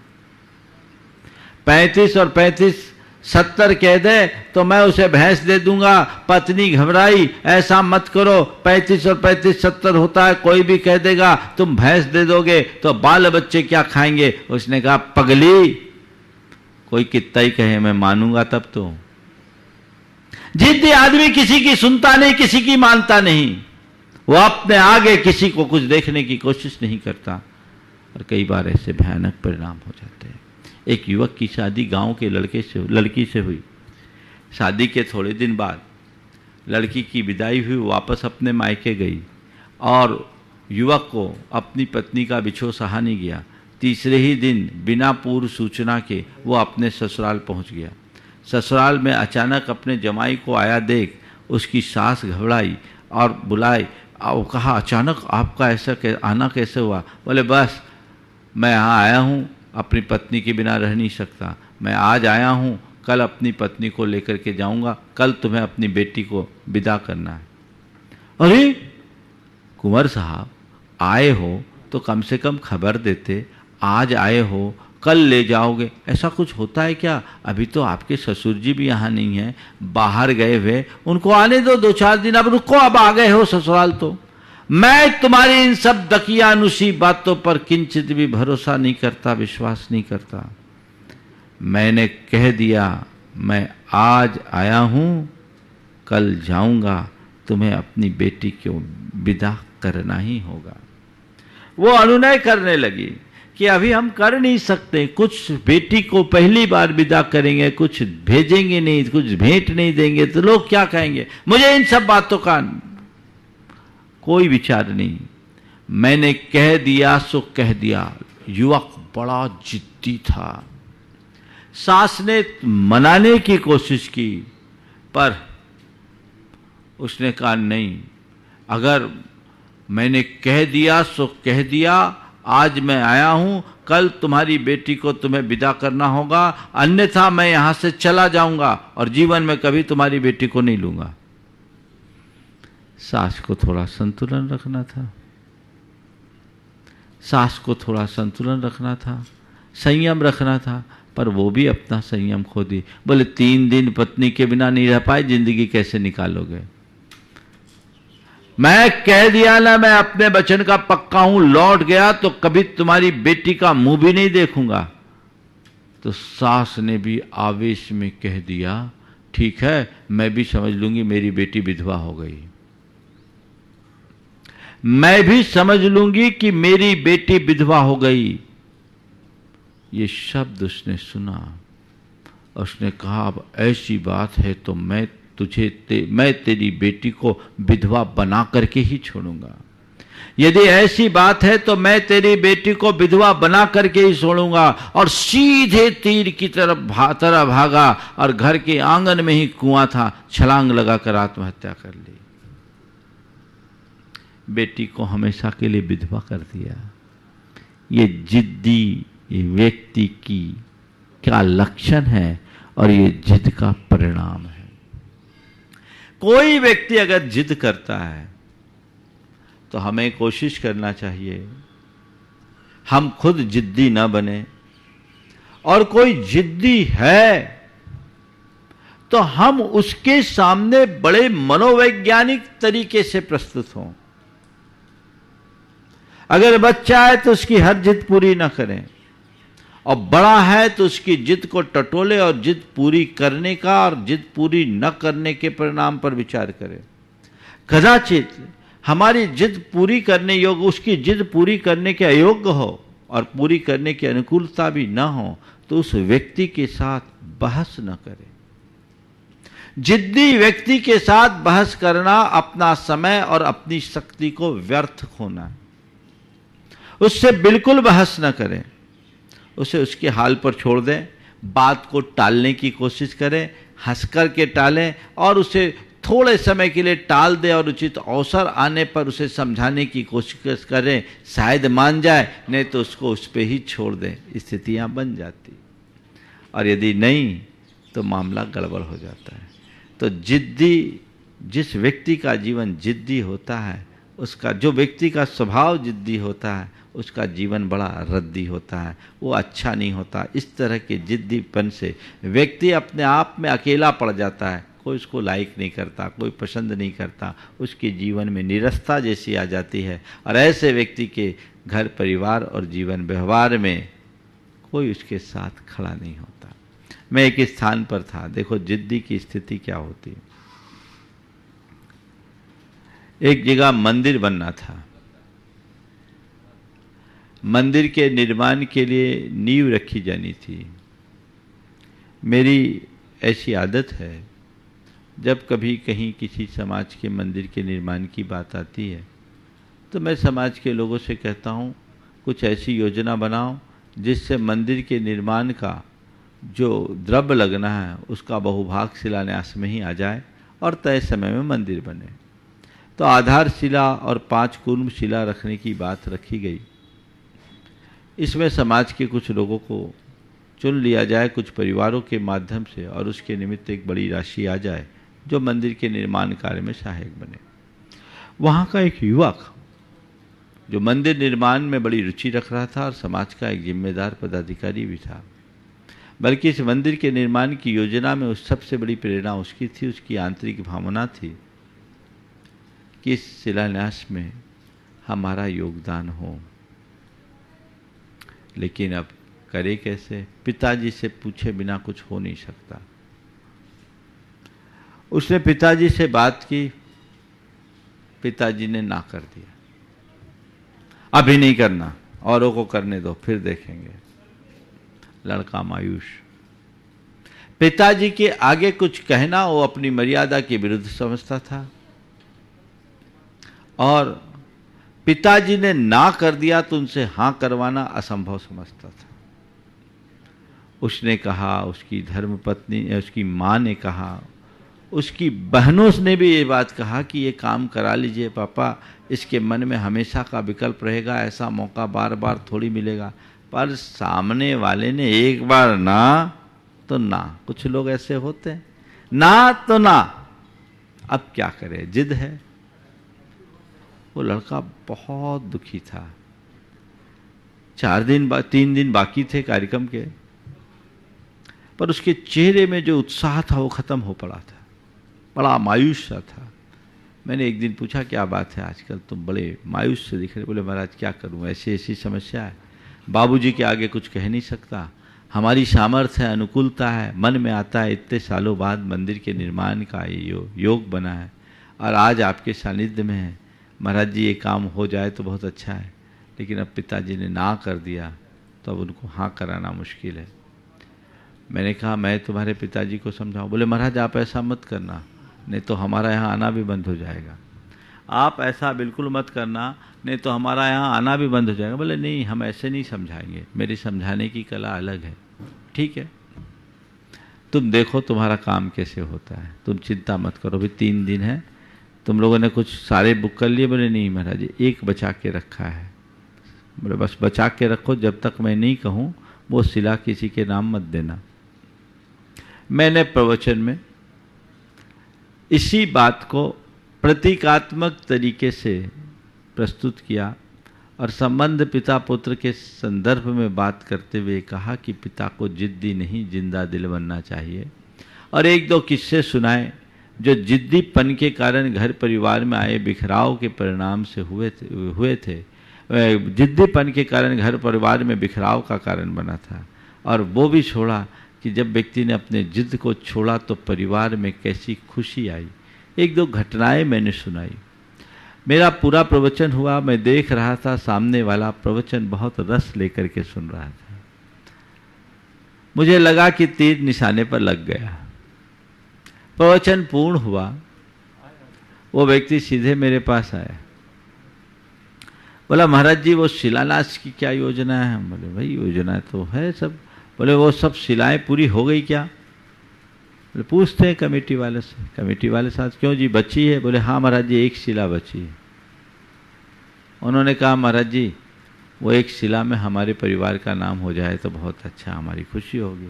[SPEAKER 3] 35 और 35 70 कह दे तो मैं उसे भैंस दे दूंगा। पत्नी घबराई, ऐसा मत करो, 35 और 35 70 होता है, कोई भी कह देगा तुम भैंस दे दोगे तो बाल बच्चे क्या खाएंगे? उसने कहा पगली, कोई कितना ही कहे मैं मानूंगा तब तो। जिद्दी आदमी किसी की सुनता नहीं, किसी की मानता नहीं। वो अपने आगे किसी को कुछ देखने की कोशिश नहीं करता, और कई बार ऐसे भयानक परिणाम हो जाते हैं। एक युवक की शादी गांव के लड़की से हुई। शादी के थोड़े दिन बाद लड़की की विदाई हुई, वापस अपने मायके गई, और युवक को अपनी पत्नी का बिछोह सहा नहीं गया। तीसरे ही दिन बिना पूर्व सूचना के वो अपने ससुराल पहुंच गया। ससुराल में अचानक अपने जमाई को आया देख उसकी सास घबराई और बुलाई और कहा अचानक आपका ऐसा आना कैसे हुआ? बोले बस मैं यहाँ आया हूँ, अपनी पत्नी के बिना रह नहीं सकता। मैं आज आया हूँ, कल अपनी पत्नी को लेकर के जाऊँगा, कल तुम्हें अपनी बेटी को विदा करना है। अरे कुंवर साहब, आए हो तो कम से कम खबर देते, आज आए हो कल ले जाओगे, ऐसा कुछ होता है क्या? अभी तो आपके ससुर जी भी यहाँ नहीं हैं, बाहर गए हुए, उनको आने दो 2-4 दिन। अब रुको, अब आ गए हो ससुराल तो। मैं तुम्हारी इन सब दकियानुसी बातों पर किंचित भी भरोसा नहीं करता, विश्वास नहीं करता। मैंने कह दिया मैं आज आया हूँ, कल जाऊँगा, तुम्हें अपनी बेटी को विदा करना ही होगा। वो अनुनय करने लगी कि अभी हम कर नहीं सकते, कुछ बेटी को पहली बार विदा करेंगे, कुछ भेजेंगे नहीं, कुछ भेंट नहीं देंगे तो लोग क्या कहेंगे। मुझे इन सब बातों का कोई विचार नहीं, मैंने कह दिया सो कह दिया। युवक बड़ा जिद्दी था। सास ने मनाने की कोशिश की, पर उसने कहा नहीं, अगर मैंने कह दिया सो कह दिया, आज मैं आया हूं, कल तुम्हारी बेटी को तुम्हें विदा करना होगा, अन्यथा मैं यहां से चला जाऊंगा और जीवन में कभी तुम्हारी बेटी को नहीं लूंगा। सास को थोड़ा संतुलन रखना था, सास को थोड़ा संतुलन रखना था, संयम रखना था, पर वो भी अपना संयम खो दी। बोले 3 दिन पत्नी के बिना नहीं रह पाए, जिंदगी कैसे निकालोगे? मैं कह दिया ना, मैं अपने वचन का पक्का हूं, लौट गया तो कभी तुम्हारी बेटी का मुंह भी नहीं देखूंगा। तो सास ने भी आवेश में कह दिया, ठीक है, मैं भी समझ लूंगी मेरी बेटी विधवा हो गई, मैं भी समझ लूंगी कि मेरी बेटी विधवा हो गई। ये शब्द उसने सुना और उसने कहा, अब ऐसी बात है तो मैं तेरी बेटी को विधवा बना करके ही छोड़ूंगा। यदि ऐसी बात है तो मैं तेरी बेटी को विधवा बना करके ही छोड़ूंगा। और सीधे तीर की तरह भागा और घर के आंगन में ही कुआं था, छलांग लगाकर आत्महत्या कर ली। बेटी को हमेशा के लिए विधवा कर दिया। ये जिद्दी व्यक्ति की क्या लक्षण है और ये जिद का परिणाम है। कोई व्यक्ति अगर जिद करता है तो हमें कोशिश करना चाहिए हम खुद जिद्दी ना बने, और कोई जिद्दी है तो हम उसके सामने बड़े मनोवैज्ञानिक तरीके से प्रस्तुत हों। अगर बच्चा है तो उसकी हर जिद पूरी ना करें, और बड़ा है तो उसकी जिद को टटोले और जिद पूरी करने का और जिद पूरी न करने के परिणाम पर विचार करें। कदाचित हमारी जिद पूरी करने योग्य, उसकी जिद पूरी करने के अयोग्य हो और पूरी करने की अनुकूलता भी न हो, तो उस व्यक्ति के साथ बहस न करें। जिद्दी व्यक्ति के साथ बहस करना अपना समय और अपनी शक्ति को व्यर्थ खोना है। उससे बिल्कुल बहस न करें, उसे उसके हाल पर छोड़ दें, बात को टालने की कोशिश करें, हंस कर के टालें और उसे थोड़े समय के लिए टाल दें और उचित अवसर आने पर उसे समझाने की कोशिश करें। शायद मान जाए, नहीं तो उसको उस पर ही छोड़ दें। स्थितियां बन जाती, और यदि नहीं तो मामला गड़बड़ हो जाता है। तो जिद्दी, जिस व्यक्ति का जीवन जिद्दी होता है, उसका, जो व्यक्ति का स्वभाव जिद्दी होता है, उसका जीवन बड़ा रद्दी होता है, वो अच्छा नहीं होता। इस तरह के जिद्दीपन से व्यक्ति अपने आप में अकेला पड़ जाता है, कोई उसको लाइक नहीं करता, कोई पसंद नहीं करता, उसके जीवन में निरस्ता जैसी आ जाती है, और ऐसे व्यक्ति के घर परिवार और जीवन व्यवहार में कोई उसके साथ खड़ा नहीं होता। मैं एक स्थान पर था, देखो जिद्दी की स्थिति क्या होती है। एक जगह मंदिर बनना था, मंदिर के निर्माण के लिए नींव रखी जानी थी। मेरी ऐसी आदत है, जब कभी कहीं किसी समाज के मंदिर के निर्माण की बात आती है तो मैं समाज के लोगों से कहता हूँ, कुछ ऐसी योजना बनाओ जिससे मंदिर के निर्माण का जो द्रव्य लगना है उसका बहुभाग शिलान्यास में ही आ जाए और तय समय में मंदिर बने। तो आधारशिला और 5 कूर्म शिला रखने की बात रखी गई। इसमें समाज के कुछ लोगों को चुन लिया जाए, कुछ परिवारों के माध्यम से, और उसके निमित्त एक बड़ी राशि आ जाए जो मंदिर के निर्माण कार्य में सहायक बने। वहाँ का एक युवक जो मंदिर निर्माण में बड़ी रुचि रख रहा था और समाज का एक जिम्मेदार पदाधिकारी भी था, बल्कि इस मंदिर के निर्माण की योजना में उस सबसे बड़ी प्रेरणा उसकी थी, उसकी आंतरिक भावना थी कि इस शिलान्यास में हमारा योगदान हो। लेकिन अब करे कैसे? पिताजी से पूछे बिना कुछ हो नहीं सकता। उसने पिताजी से बात की, पिताजी ने ना कर दिया, अभी नहीं करना, औरों को करने दो, फिर देखेंगे। लड़का मायूस। पिताजी के आगे कुछ कहना वो अपनी मर्यादा के विरुद्ध समझता था, और पिताजी ने ना कर दिया तो उनसे हाँ करवाना असंभव समझता था। उसने कहा, उसकी धर्मपत्नी, उसकी माँ ने कहा, उसकी बहनों ने भी ये बात कहा कि ये काम करा लीजिए पापा, इसके मन में हमेशा का विकल्प रहेगा, ऐसा मौका बार बार थोड़ी मिलेगा। पर सामने वाले ने एक बार ना तो ना, कुछ लोग ऐसे होते हैं, ना तो ना, अब क्या करें, जिद है। वो लड़का बहुत दुखी था। 3 दिन बाकी थे कार्यक्रम के, पर उसके चेहरे में जो उत्साह था वो खत्म हो पड़ा था, बड़ा मायूस सा था। मैंने एक दिन पूछा क्या बात है आजकल तुम बड़े मायूस से दिख रहे? बोले महाराज क्या करूं, ऐसी ऐसी समस्या है, बाबूजी के आगे कुछ कह नहीं सकता, हमारी सामर्थ्य है, अनुकूलता है, मन में आता है, इतने सालों बाद मंदिर के निर्माण का योग बना है और आज आपके सानिध्य में है, महाराज जी ये काम हो जाए तो बहुत अच्छा है। लेकिन अब पिताजी ने ना कर दिया तो अब उनको हाँ कराना मुश्किल है। मैंने कहा मैं तुम्हारे पिताजी को समझाऊं? बोले महाराज आप ऐसा मत करना, नहीं तो हमारा यहाँ आना भी बंद हो जाएगा। आप ऐसा बिल्कुल मत करना, नहीं तो हमारा यहाँ आना भी बंद हो जाएगा। बोले नहीं, हम ऐसे नहीं समझाएंगे, मेरी समझाने की कला अलग है। ठीक है, तुम देखो तुम्हारा काम कैसे होता है, तुम चिंता मत करो, अभी 3 दिन है, तुम लोगों ने कुछ सारे बुक कर लिए? बोले नहीं महाराज जी, एक बचा के रखा है। बोले बस बचा के रखो, जब तक मैं नहीं कहूँ वो शिला किसी के नाम मत देना। मैंने प्रवचन में इसी बात को प्रतीकात्मक तरीके से प्रस्तुत किया और संबंध पिता पुत्र के संदर्भ में बात करते हुए कहा कि पिता को जिद्दी नहीं जिंदा दिल बनना चाहिए, और 1-2 किस्से सुनाए जो जिद्दीपन के कारण घर परिवार में आए बिखराव के परिणाम से हुए थे। जिद्दीपन के कारण घर परिवार में बिखराव का कारण बना था, और वो भी छोड़ा कि जब व्यक्ति ने अपने जिद को छोड़ा तो परिवार में कैसी खुशी आई। 1-2 घटनाएं मैंने सुनाई। मेरा पूरा प्रवचन हुआ, मैं देख रहा था सामने वाला प्रवचन बहुत रस लेकर के सुन रहा था। मुझे लगा कि तीर निशाने पर लग गया। प्रवचन पूर्ण हुआ, वो व्यक्ति सीधे मेरे पास आया, बोला महाराज जी वो शिलान्यास की क्या योजना है? हम बोले भाई योजना तो है सब। बोले वो सब शिलाएं पूरी हो गई क्या? बोले पूछते हैं कमेटी वाले से। कमेटी वाले साथ क्यों जी, बची है? बोले हाँ महाराज जी 1 शिला बची है। उन्होंने कहा महाराज जी वो 1 शिला में हमारे परिवार का नाम हो जाए तो बहुत अच्छा, हमारी खुशी होगी।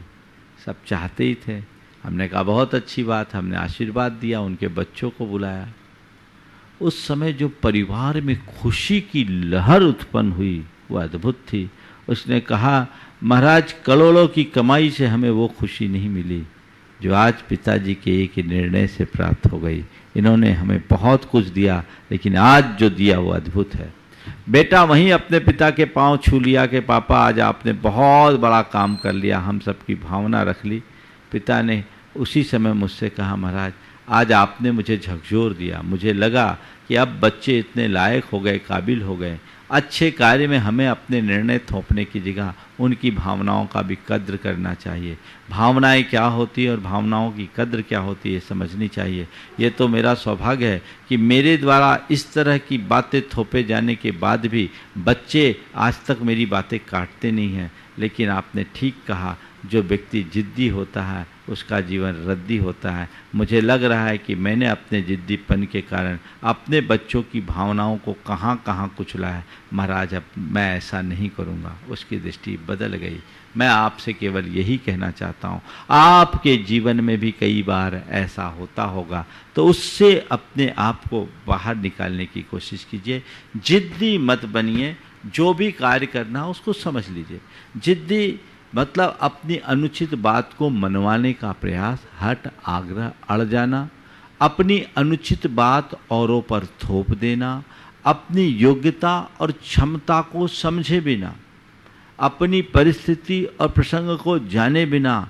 [SPEAKER 3] सब चाहते ही थे। हमने कहा बहुत अच्छी बात, हमने आशीर्वाद दिया, उनके बच्चों को बुलाया। उस समय जो परिवार में खुशी की लहर उत्पन्न हुई वो अद्भुत थी। उसने कहा महाराज करोड़ों की कमाई से हमें वो खुशी नहीं मिली जो आज पिताजी के एक निर्णय से प्राप्त हो गई। इन्होंने हमें बहुत कुछ दिया, लेकिन आज जो दिया वो अद्भुत है। बेटा वहीं अपने पिता के पांव छू लिया कि पापा आज आपने बहुत बड़ा काम कर लिया, हम सबकी भावना रख ली। पिता ने उसी समय मुझसे कहा महाराज आज आपने मुझे झकझोर दिया, मुझे लगा कि अब बच्चे इतने लायक हो गए, काबिल हो गए, अच्छे कार्य में हमें अपने निर्णय थोपने की जगह उनकी भावनाओं का भी कद्र करना चाहिए। भावनाएं क्या होती है और भावनाओं की कद्र क्या होती है समझनी चाहिए। ये तो मेरा सौभाग्य है कि मेरे द्वारा इस तरह की बातें थोपे जाने के बाद भी बच्चे आज तक मेरी बातें काटते नहीं हैं। लेकिन आपने ठीक कहा, जो व्यक्ति जिद्दी होता है उसका जीवन रद्दी होता है। मुझे लग रहा है कि मैंने अपने जिद्दीपन के कारण अपने बच्चों की भावनाओं को कहाँ कहाँ कुचला है। महाराज अब मैं ऐसा नहीं करूँगा। उसकी दृष्टि बदल गई। मैं आपसे केवल यही कहना चाहता हूँ, आपके जीवन में भी कई बार ऐसा होता होगा तो उससे अपने आप को बाहर निकालने की कोशिश कीजिए। जिद्दी मत बनिए, जो भी कार्य करना हो उसको समझ लीजिए। जिद्दी मतलब अपनी अनुचित बात को मनवाने का प्रयास, हट, आग्रह, अड़ जाना, अपनी अनुचित बात औरों पर थोप देना, अपनी योग्यता और क्षमता को समझे बिना, अपनी परिस्थिति और प्रसंग को जाने बिना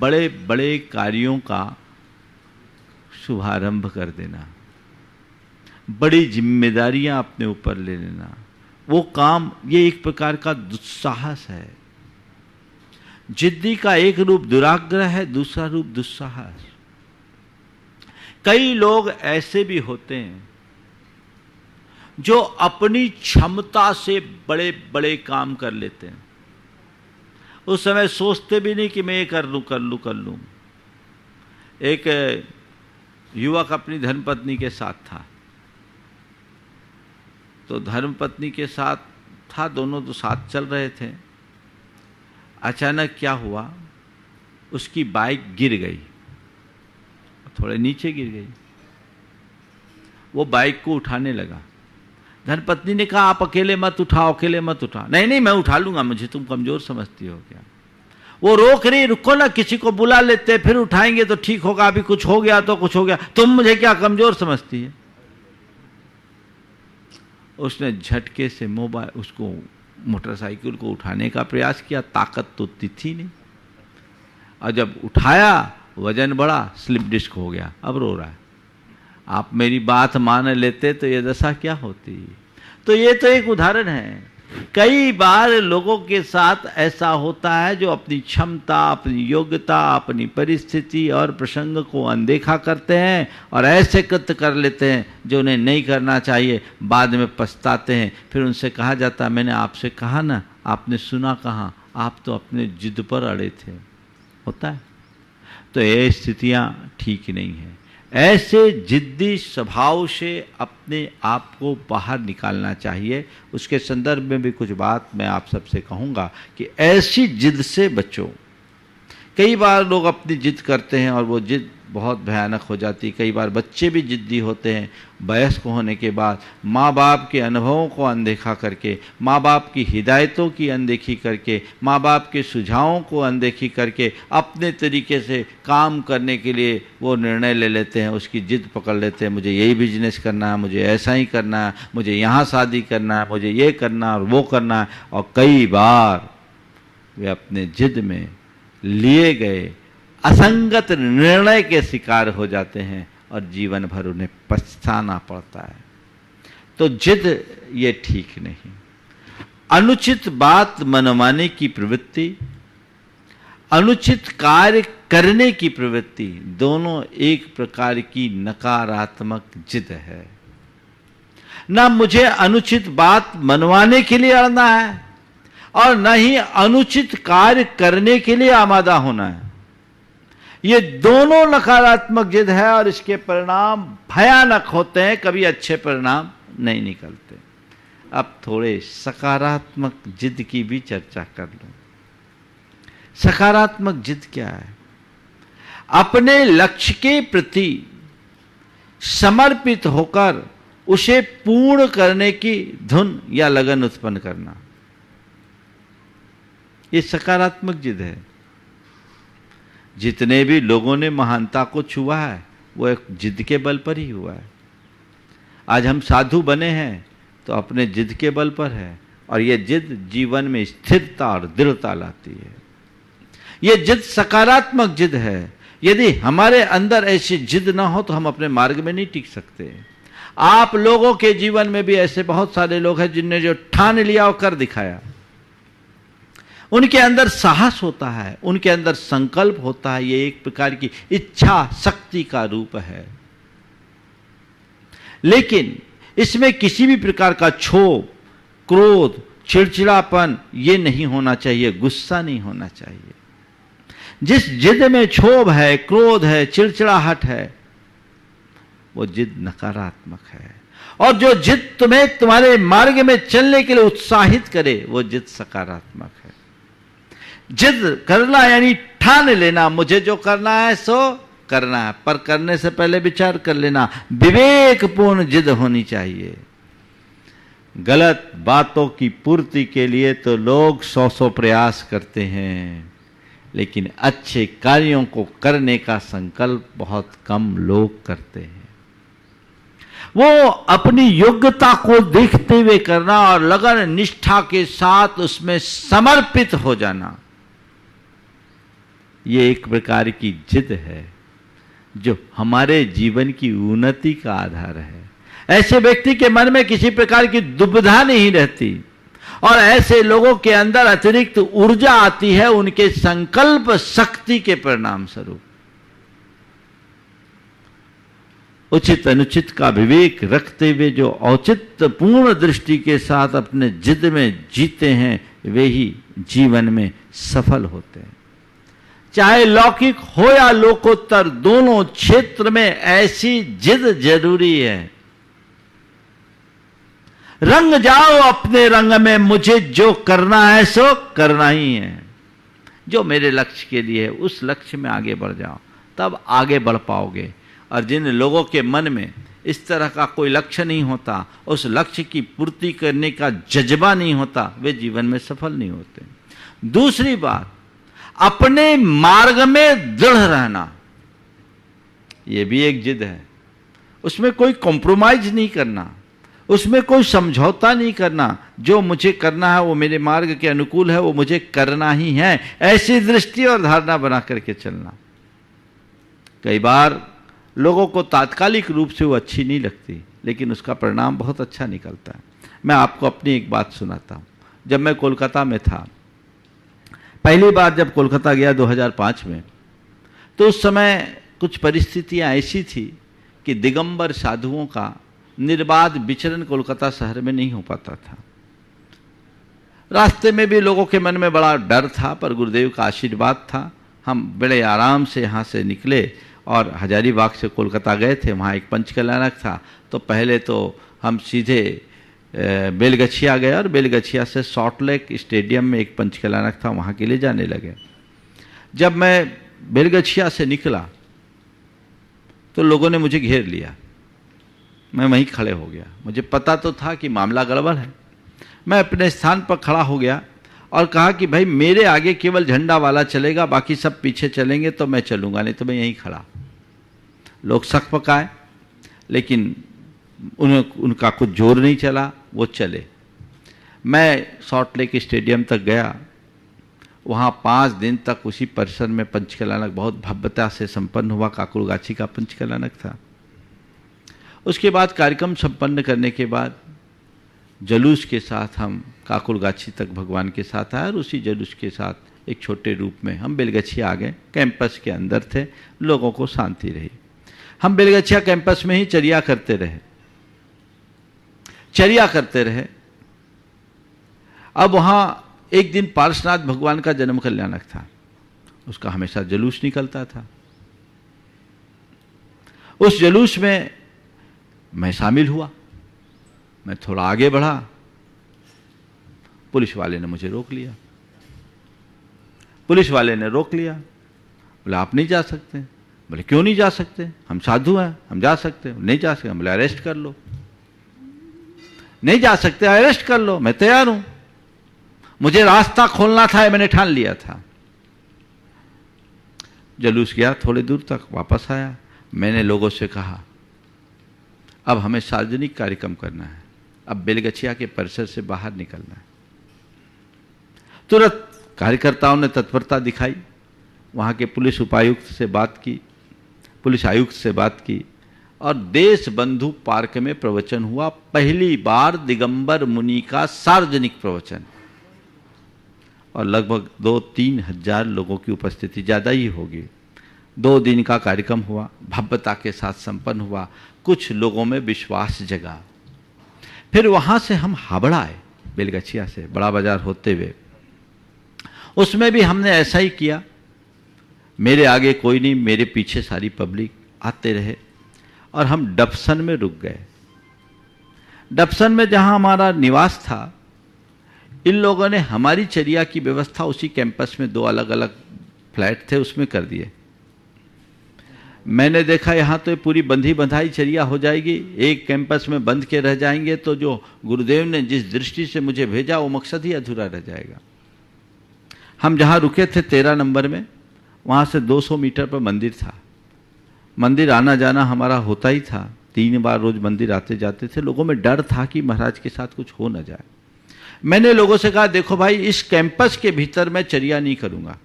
[SPEAKER 3] बड़े बड़े कार्यों का शुभारंभ कर देना, बड़ी जिम्मेदारियां अपने ऊपर ले लेना, वो काम, ये एक प्रकार का दुस्साहस है। जिद्दी का एक रूप दुराग्रह है, दूसरा रूप दुस्साहस। कई लोग ऐसे भी होते हैं जो अपनी क्षमता से बड़े बड़े काम कर लेते हैं। उस समय सोचते भी नहीं कि मैं ये कर लूं। एक युवक अपनी धर्मपत्नी के साथ था, तो धर्मपत्नी के साथ था, दोनों तो साथ चल रहे थे। अचानक क्या हुआ, उसकी बाइक गिर गई, थोड़े नीचे गिर गई। वो बाइक को उठाने लगा। धर्मपत्नी ने कहा आप अकेले मत उठाओ, अकेले मत उठाओ। नहीं नहीं मैं उठा लूंगा, मुझे तुम कमजोर समझती हो क्या? वो रोक रही, रुको ना, किसी को बुला लेते फिर उठाएंगे तो ठीक होगा, अभी कुछ हो गया तो कुछ हो गया, तुम मुझे क्या कमजोर समझती है? उसने झटके से उसको मोटरसाइकिल को उठाने का प्रयास किया, ताकत तो थी नहीं, और जब उठाया वजन बढ़ा, स्लिप डिस्क हो गया, अब रो रहा है। आप मेरी बात मान लेते तो ये दशा क्या होती? तो ये तो एक उदाहरण है। कई बार लोगों के साथ ऐसा होता है जो अपनी क्षमता, अपनी योग्यता, अपनी परिस्थिति और प्रसंग को अनदेखा करते हैं और ऐसे कृत्य कर लेते हैं जो उन्हें नहीं करना चाहिए, बाद में पछताते हैं। फिर उनसे कहा जाता है मैंने आपसे कहा ना, आपने सुना कहाँ, आप तो अपने जिद पर अड़े थे। होता है। तो ये स्थितियां ठीक नहीं हैं। ऐसे जिद्दी स्वभाव से अपने आप को बाहर निकालना चाहिए। उसके संदर्भ में भी कुछ बात मैं आप सबसे कहूँगा कि ऐसी जिद से बचो। कई बार लोग अपनी जिद करते हैं और वो जिद बहुत भयानक हो जाती है। कई बार बच्चे भी जिद्दी होते हैं, वयस्क होने के बाद माँ बाप के अनुभवों को अनदेखा करके, माँ बाप की हिदायतों की अनदेखी करके, माँ बाप के सुझावों को अनदेखी करके अपने तरीके से काम करने के लिए वो निर्णय ले लेते हैं, उसकी जिद पकड़ लेते हैं। मुझे यही बिजनेस करना है, मुझे ऐसा ही करना है, मुझे यहाँ शादी करना है, मुझे ये करना और वो करना है। और कई बार वे अपने जिद में लिए गए असंगत निर्णय के शिकार हो जाते हैं और जीवन भर उन्हें पछताना पड़ता है। तो जिद ये ठीक नहीं। अनुचित बात मनवाने की प्रवृत्ति, अनुचित कार्य करने की प्रवृत्ति, दोनों एक प्रकार की नकारात्मक जिद है। ना मुझे अनुचित बात मनवाने के लिए अड़ना है और न ही अनुचित कार्य करने के लिए आमादा होना है। ये दोनों नकारात्मक जिद है और इसके परिणाम भयानक होते हैं, कभी अच्छे परिणाम नहीं निकलते। अब थोड़े सकारात्मक जिद की भी चर्चा कर लो। सकारात्मक जिद क्या है? अपने लक्ष्य के प्रति समर्पित होकर उसे पूर्ण करने की धुन या लगन उत्पन्न करना, ये सकारात्मक जिद है। जितने भी लोगों ने महानता को छुआ है वो एक जिद के बल पर ही हुआ है। आज हम साधु बने हैं तो अपने जिद के बल पर है, और ये जिद जीवन में स्थिरता और दृढ़ता लाती है। ये जिद सकारात्मक जिद है। यदि हमारे अंदर ऐसी जिद ना हो तो हम अपने मार्ग में नहीं टिक सकते। आप लोगों के जीवन में भी ऐसे बहुत सारे लोग हैं जिनने जो ठान लिया और कर दिखाया। उनके अंदर साहस होता है, उनके अंदर संकल्प होता है। ये एक प्रकार की इच्छा शक्ति का रूप है। लेकिन इसमें किसी भी प्रकार का क्षोभ, क्रोध, चिड़चिड़ापन ये नहीं होना चाहिए, गुस्सा नहीं होना चाहिए। जिस जिद में क्षोभ है, क्रोध है, चिड़चिड़ाहट है, वो जिद नकारात्मक है। और जो जिद तुम्हें तुम्हारे मार्ग में चलने के लिए उत्साहित करे, वो जिद सकारात्मक है। जिद करना यानी ठान लेना, मुझे जो करना है सो करना है, पर करने से पहले विचार कर लेना। विवेकपूर्ण जिद होनी चाहिए। गलत बातों की पूर्ति के लिए तो लोग 100 प्रयास करते हैं, लेकिन अच्छे कार्यों को करने का संकल्प बहुत कम लोग करते हैं। वो अपनी योग्यता को देखते हुए करना और लगन निष्ठा के साथ उसमें समर्पित हो जाना, ये एक प्रकार की जिद है जो हमारे जीवन की उन्नति का आधार है। ऐसे व्यक्ति के मन में किसी प्रकार की दुविधा नहीं रहती और ऐसे लोगों के अंदर अतिरिक्त ऊर्जा आती है उनके संकल्प शक्ति के परिणाम स्वरूप। उचित अनुचित का विवेक रखते हुए जो औचित्यपूर्ण दृष्टि के साथ अपने जिद में जीते हैं, वे ही जीवन में सफल होते हैं। चाहे लौकिक हो या लोकोत्तर, दोनों क्षेत्र में ऐसी जिद जरूरी है। रंग जाओ अपने रंग में, मुझे जो करना है सो करना ही है। जो मेरे लक्ष्य के लिए है उस लक्ष्य में आगे बढ़ जाओ, तब आगे बढ़ पाओगे। और जिन लोगों के मन में इस तरह का कोई लक्ष्य नहीं होता, उस लक्ष्य की पूर्ति करने का जज्बा नहीं होता, वे जीवन में सफल नहीं होते। दूसरी बात, अपने मार्ग में दृढ़ रहना, यह भी एक जिद है। उसमें कोई कॉम्प्रोमाइज नहीं करना, उसमें कोई समझौता नहीं करना। जो मुझे करना है वो मेरे मार्ग के अनुकूल है, वो मुझे करना ही है, ऐसी दृष्टि और धारणा बना करके चलना। कई बार लोगों को तात्कालिक रूप से वो अच्छी नहीं लगती, लेकिन उसका परिणाम बहुत अच्छा निकलता है। मैं आपको अपनी एक बात सुनाता हूँ। जब मैं कोलकाता में था, पहली बार जब कोलकाता गया 2005 में, तो उस समय कुछ परिस्थितियाँ ऐसी थी कि दिगंबर साधुओं का निर्बाध विचरण कोलकाता शहर में नहीं हो पाता था। रास्ते में भी लोगों के मन में बड़ा डर था, पर गुरुदेव का आशीर्वाद था। हम बड़े आराम से यहाँ से निकले और हजारीबाग से कोलकाता गए थे। वहाँ एक पंचकल्याणक था, तो पहले तो हम सीधे बेलगछिया गए और बेलगछिया से सॉल्ट लेक स्टेडियम में एक पंचकल्याणक था, वहाँ के लिए जाने लगे। जब मैं बेलगछिया से निकला तो लोगों ने मुझे घेर लिया। मैं वहीं खड़े हो गया। मुझे पता तो था कि मामला गड़बड़ है। मैं अपने स्थान पर खड़ा हो गया और कहा कि भाई मेरे आगे केवल झंडा वाला चलेगा, बाकी सब पीछे चलेंगे तो मैं चलूँगा, नहीं तो मैं यहीं खड़ा। लोग शक पकाए, लेकिन उनका कुछ जोर नहीं चला, वो चले। मैं सॉल्ट लेक स्टेडियम तक गया। वहाँ 5 दिन तक उसी परिसर में पंचकल्याणक बहुत भव्यता से संपन्न हुआ। काकुड़गाछी का पंचकल्याणक था। उसके बाद कार्यक्रम संपन्न करने के बाद जुलूस के साथ हम काकुड़गाछी तक भगवान के साथ आए, और उसी जुलूस के साथ एक छोटे रूप में हम बेलगछिया आ गए। कैंपस के अंदर थे, लोगों को शांति रही। हम बेलगछिया कैंपस में ही चर्या करते रहे। अब वहाँ एक दिन पार्श्वनाथ भगवान का जन्म कल्याणक था, उसका हमेशा जुलूस निकलता था। उस जुलूस में मैं शामिल हुआ। मैं थोड़ा आगे बढ़ा, पुलिस वाले ने मुझे रोक लिया। बोले आप नहीं जा सकते। बोले क्यों नहीं जा सकते, हम साधु हैं, हम जा सकते हैं। नहीं जा सकते। बोले अरेस्ट कर लो। नहीं जा सकते, अरेस्ट कर लो, मैं तैयार हूं। मुझे रास्ता खोलना था, मैंने ठान लिया था। जुलूस गया थोड़ी दूर तक, वापस आया। मैंने लोगों से कहा अब हमें सार्वजनिक कार्यक्रम करना है, अब बेलगछिया के परिसर से बाहर निकलना है। तुरंत कार्यकर्ताओं ने तत्परता दिखाई। वहाँ के पुलिस उपायुक्त से बात की, पुलिस आयुक्त से बात की, और देश बंधु पार्क में प्रवचन हुआ। पहली बार दिगंबर मुनि का सार्वजनिक प्रवचन, और लगभग 2-3 हजार लोगों की उपस्थिति, ज़्यादा ही होगी। 2 दिन का कार्यक्रम हुआ, भव्यता के साथ संपन्न हुआ। कुछ लोगों में विश्वास जगा। फिर वहाँ से हम हावड़ा आए, बेलगछिया से बड़ा बाजार होते हुए। उसमें भी हमने ऐसा ही किया। मेरे आगे कोई नहीं, मेरे पीछे सारी पब्लिक आते रहे, और हम डफसन में रुक गए। डफसन में जहाँ हमारा निवास था, इन लोगों ने हमारी चर्या की व्यवस्था उसी कैंपस में 2 अलग अलग फ्लैट थे, उसमें कर दिए। मैंने देखा यहाँ तो पूरी बंधी बंधाई चर्या हो जाएगी, एक कैंपस में बंध के रह जाएंगे तो जो गुरुदेव ने जिस दृष्टि से मुझे भेजा वो मकसद ही अधूरा रह जाएगा। हम जहाँ रुके थे 13 नंबर में, वहाँ से 200 मीटर पर मंदिर था। मंदिर आना जाना हमारा होता ही था, 3 बार रोज मंदिर आते जाते थे। लोगों में डर था कि महाराज के साथ कुछ हो न जाए। मैंने लोगों से कहा देखो भाई, इस कैंपस के भीतर मैं चर्या नहीं करूँगा,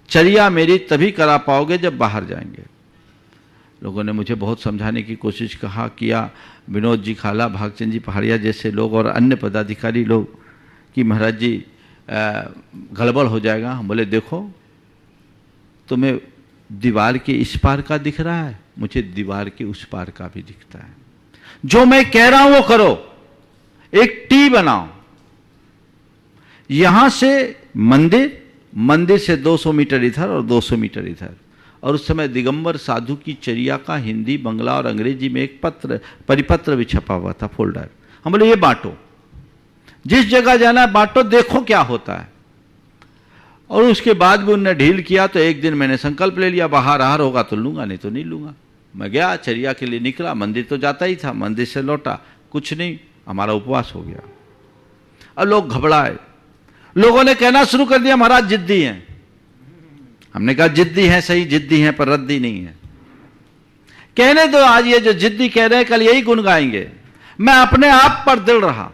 [SPEAKER 3] चर्या मेरी तभी करा पाओगे जब बाहर जाएंगे। लोगों ने मुझे बहुत समझाने की कोशिश किया, विनोद जी खाला, भागचंद जी पहाड़िया जैसे लोग और अन्य पदाधिकारी लोग, कि महाराज जी गड़बड़ हो जाएगा। हम बोले देखो, तुम्हें दीवार के इस पार का दिख रहा है, मुझे दीवार के उस पार का भी दिखता है। जो मैं कह रहा हूं वो करो, एक टी बनाओ, यहां से मंदिर मंदिर से 200 मीटर इधर और 200 मीटर इधर। और उस समय दिगंबर साधु की चर्या का हिंदी, बंगला और अंग्रेजी में एक परिपत्र भी छपा हुआ था, फोल्डर। हम बोले ये बांटो, जिस जगह जाना है बांटो, देखो क्या होता है। और उसके बाद भी उन्होंने ढील किया तो एक दिन मैंने संकल्प ले लिया, बाहर आहार होगा तो लूंगा, नहीं तो नहीं लूंगा। मैं गया, चर्या के लिए निकला, मंदिर तो जाता ही था, मंदिर से लौटा, कुछ नहीं, हमारा उपवास हो गया। अब लोग घबराए, लोगों ने कहना शुरू कर दिया महाराज जिद्दी हैं। हमने कहा जिद्दी हैं, सही जिद्दी हैं, पर रद्दी नहीं है। कहने दो, आज ये जो जिद्दी कह रहे हैं कल यही गुण गाएंगे। मैं अपने आप पर दृढ़ रहा।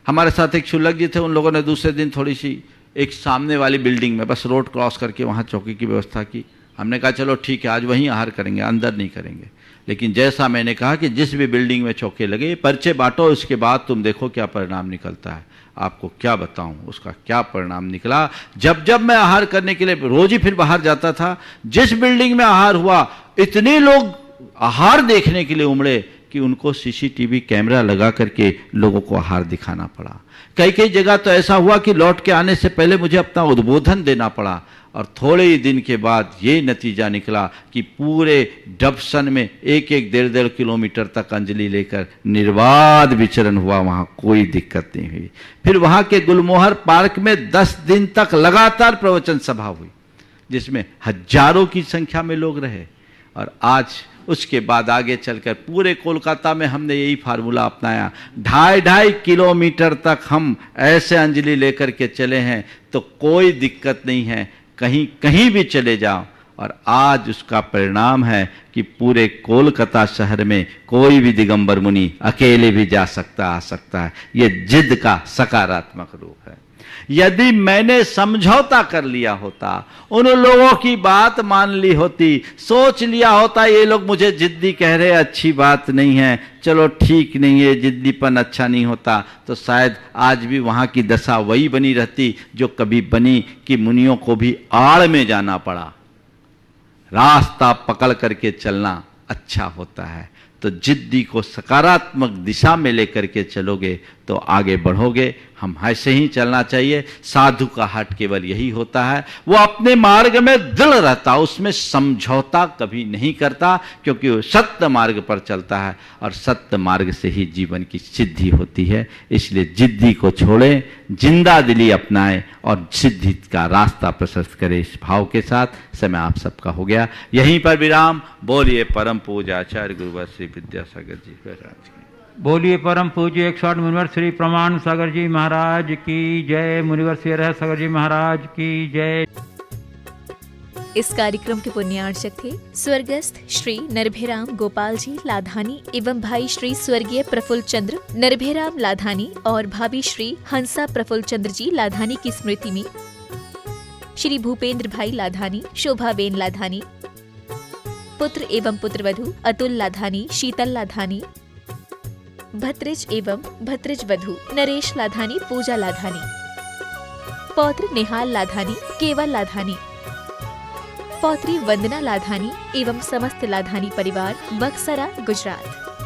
[SPEAKER 3] हमारे साथ एक शुल्लक जी थे, उन लोगों ने दूसरे दिन थोड़ी सी एक सामने वाली बिल्डिंग में बस रोड क्रॉस करके वहां चौकी की व्यवस्था की। हमने कहा चलो ठीक है, आज वहीं आहार करेंगे, अंदर नहीं करेंगे। लेकिन जैसा मैंने कहा कि जिस भी बिल्डिंग में चौके लगे, पर्चे बांटो, उसके बाद तुम देखो क्या परिणाम निकलता है। आपको क्या बताऊं उसका क्या परिणाम निकला। जब जब मैं आहार करने के लिए रोज ही फिर बाहर जाता था, जिस बिल्डिंग में आहार हुआ, इतने लोग आहार देखने के लिए उमड़े कि उनको सीसीटीवी कैमरा लगा करके लोगों को आहार दिखाना पड़ा। कई कई जगह तो ऐसा हुआ कि लौट के आने से पहले मुझे अपना उद्बोधन देना पड़ा। और थोड़े ही दिन के बाद ये नतीजा निकला कि पूरे डबसन में 1-1, 1.5 किलोमीटर तक अंजलि लेकर निर्बाध विचरण हुआ, वहां कोई दिक्कत नहीं हुई। फिर वहां के गुलमोहर पार्क में 10 दिन तक लगातार प्रवचन सभा हुई, जिसमें हजारों की संख्या में लोग रहे। और आज उसके बाद आगे चलकर पूरे कोलकाता में हमने यही फार्मूला अपनाया। 2.5 किलोमीटर तक हम ऐसे अंजलि लेकर के चले हैं तो कोई दिक्कत नहीं है, कहीं कहीं भी चले जाओ। और आज उसका परिणाम है कि पूरे कोलकाता शहर में कोई भी दिगंबर मुनि अकेले भी जा सकता, आ सकता है। ये जिद का सकारात्मक रूप है। यदि मैंने समझौता कर लिया होता, उन लोगों की बात मान ली होती, सोच लिया होता ये लोग मुझे जिद्दी कह रहे, अच्छी बात नहीं है, चलो ठीक नहीं है, जिद्दीपन अच्छा नहीं होता, तो शायद आज भी वहां की दशा वही बनी रहती जो कभी बनी कि मुनियों को भी आड़ में जाना पड़ा। रास्ता पकड़ करके चलना अच्छा होता है। तो जिद्दी को सकारात्मक दिशा में लेकर के चलोगे तो आगे बढ़ोगे। हम ऐसे ही चलना चाहिए। साधु का हट केवल यही होता है, वो अपने मार्ग में दृढ़ रहता, उसमें समझौता कभी नहीं करता, क्योंकि वो सत्य मार्ग पर चलता है और सत्य मार्ग से ही जीवन की सिद्धि होती है। इसलिए जिद्दी को छोड़ें, जिंदा दिली अपनाएं और सिद्धि का रास्ता प्रशस्त करें। इस भाव के साथ समय आप सबका हो गया। यहीं पर विराम। बोलिए परम पूज्य आचार्य गुरुवर श्री विद्यासागर जी महाराज की।
[SPEAKER 2] बोलिए परम पूज्य 108 मुनिवर श्री प्रमाण सागर जी महाराज की जय। मुनिवर श्री रह सागर जी महाराज की जय।
[SPEAKER 1] इस कार्यक्रम के पुण्यार्चक थे स्वर्गस्थ श्री नरभेराम गोपाल जी लाधानी एवं भाई श्री स्वर्गीय प्रफुल्ल चंद्र नरभेराम लाधानी और भाभी श्री हंसा प्रफुल्ल चंद्र जी लाधानी की स्मृति में श्री भूपेंद्र भाई लाधानी, शोभाबेन लाधानी, पुत्र एवं पुत्रवधू अतुल लाधानी, शीतल लाधानी, भत्रिज एवं भत्रिज वधू नरेश लाधानी, पूजा लाधानी, पौत्र निहाल लाधानी, केवल लाधानी, पौत्री वंदना लाधानी एवं समस्त लाधानी परिवार, बक्सरा, गुजरात।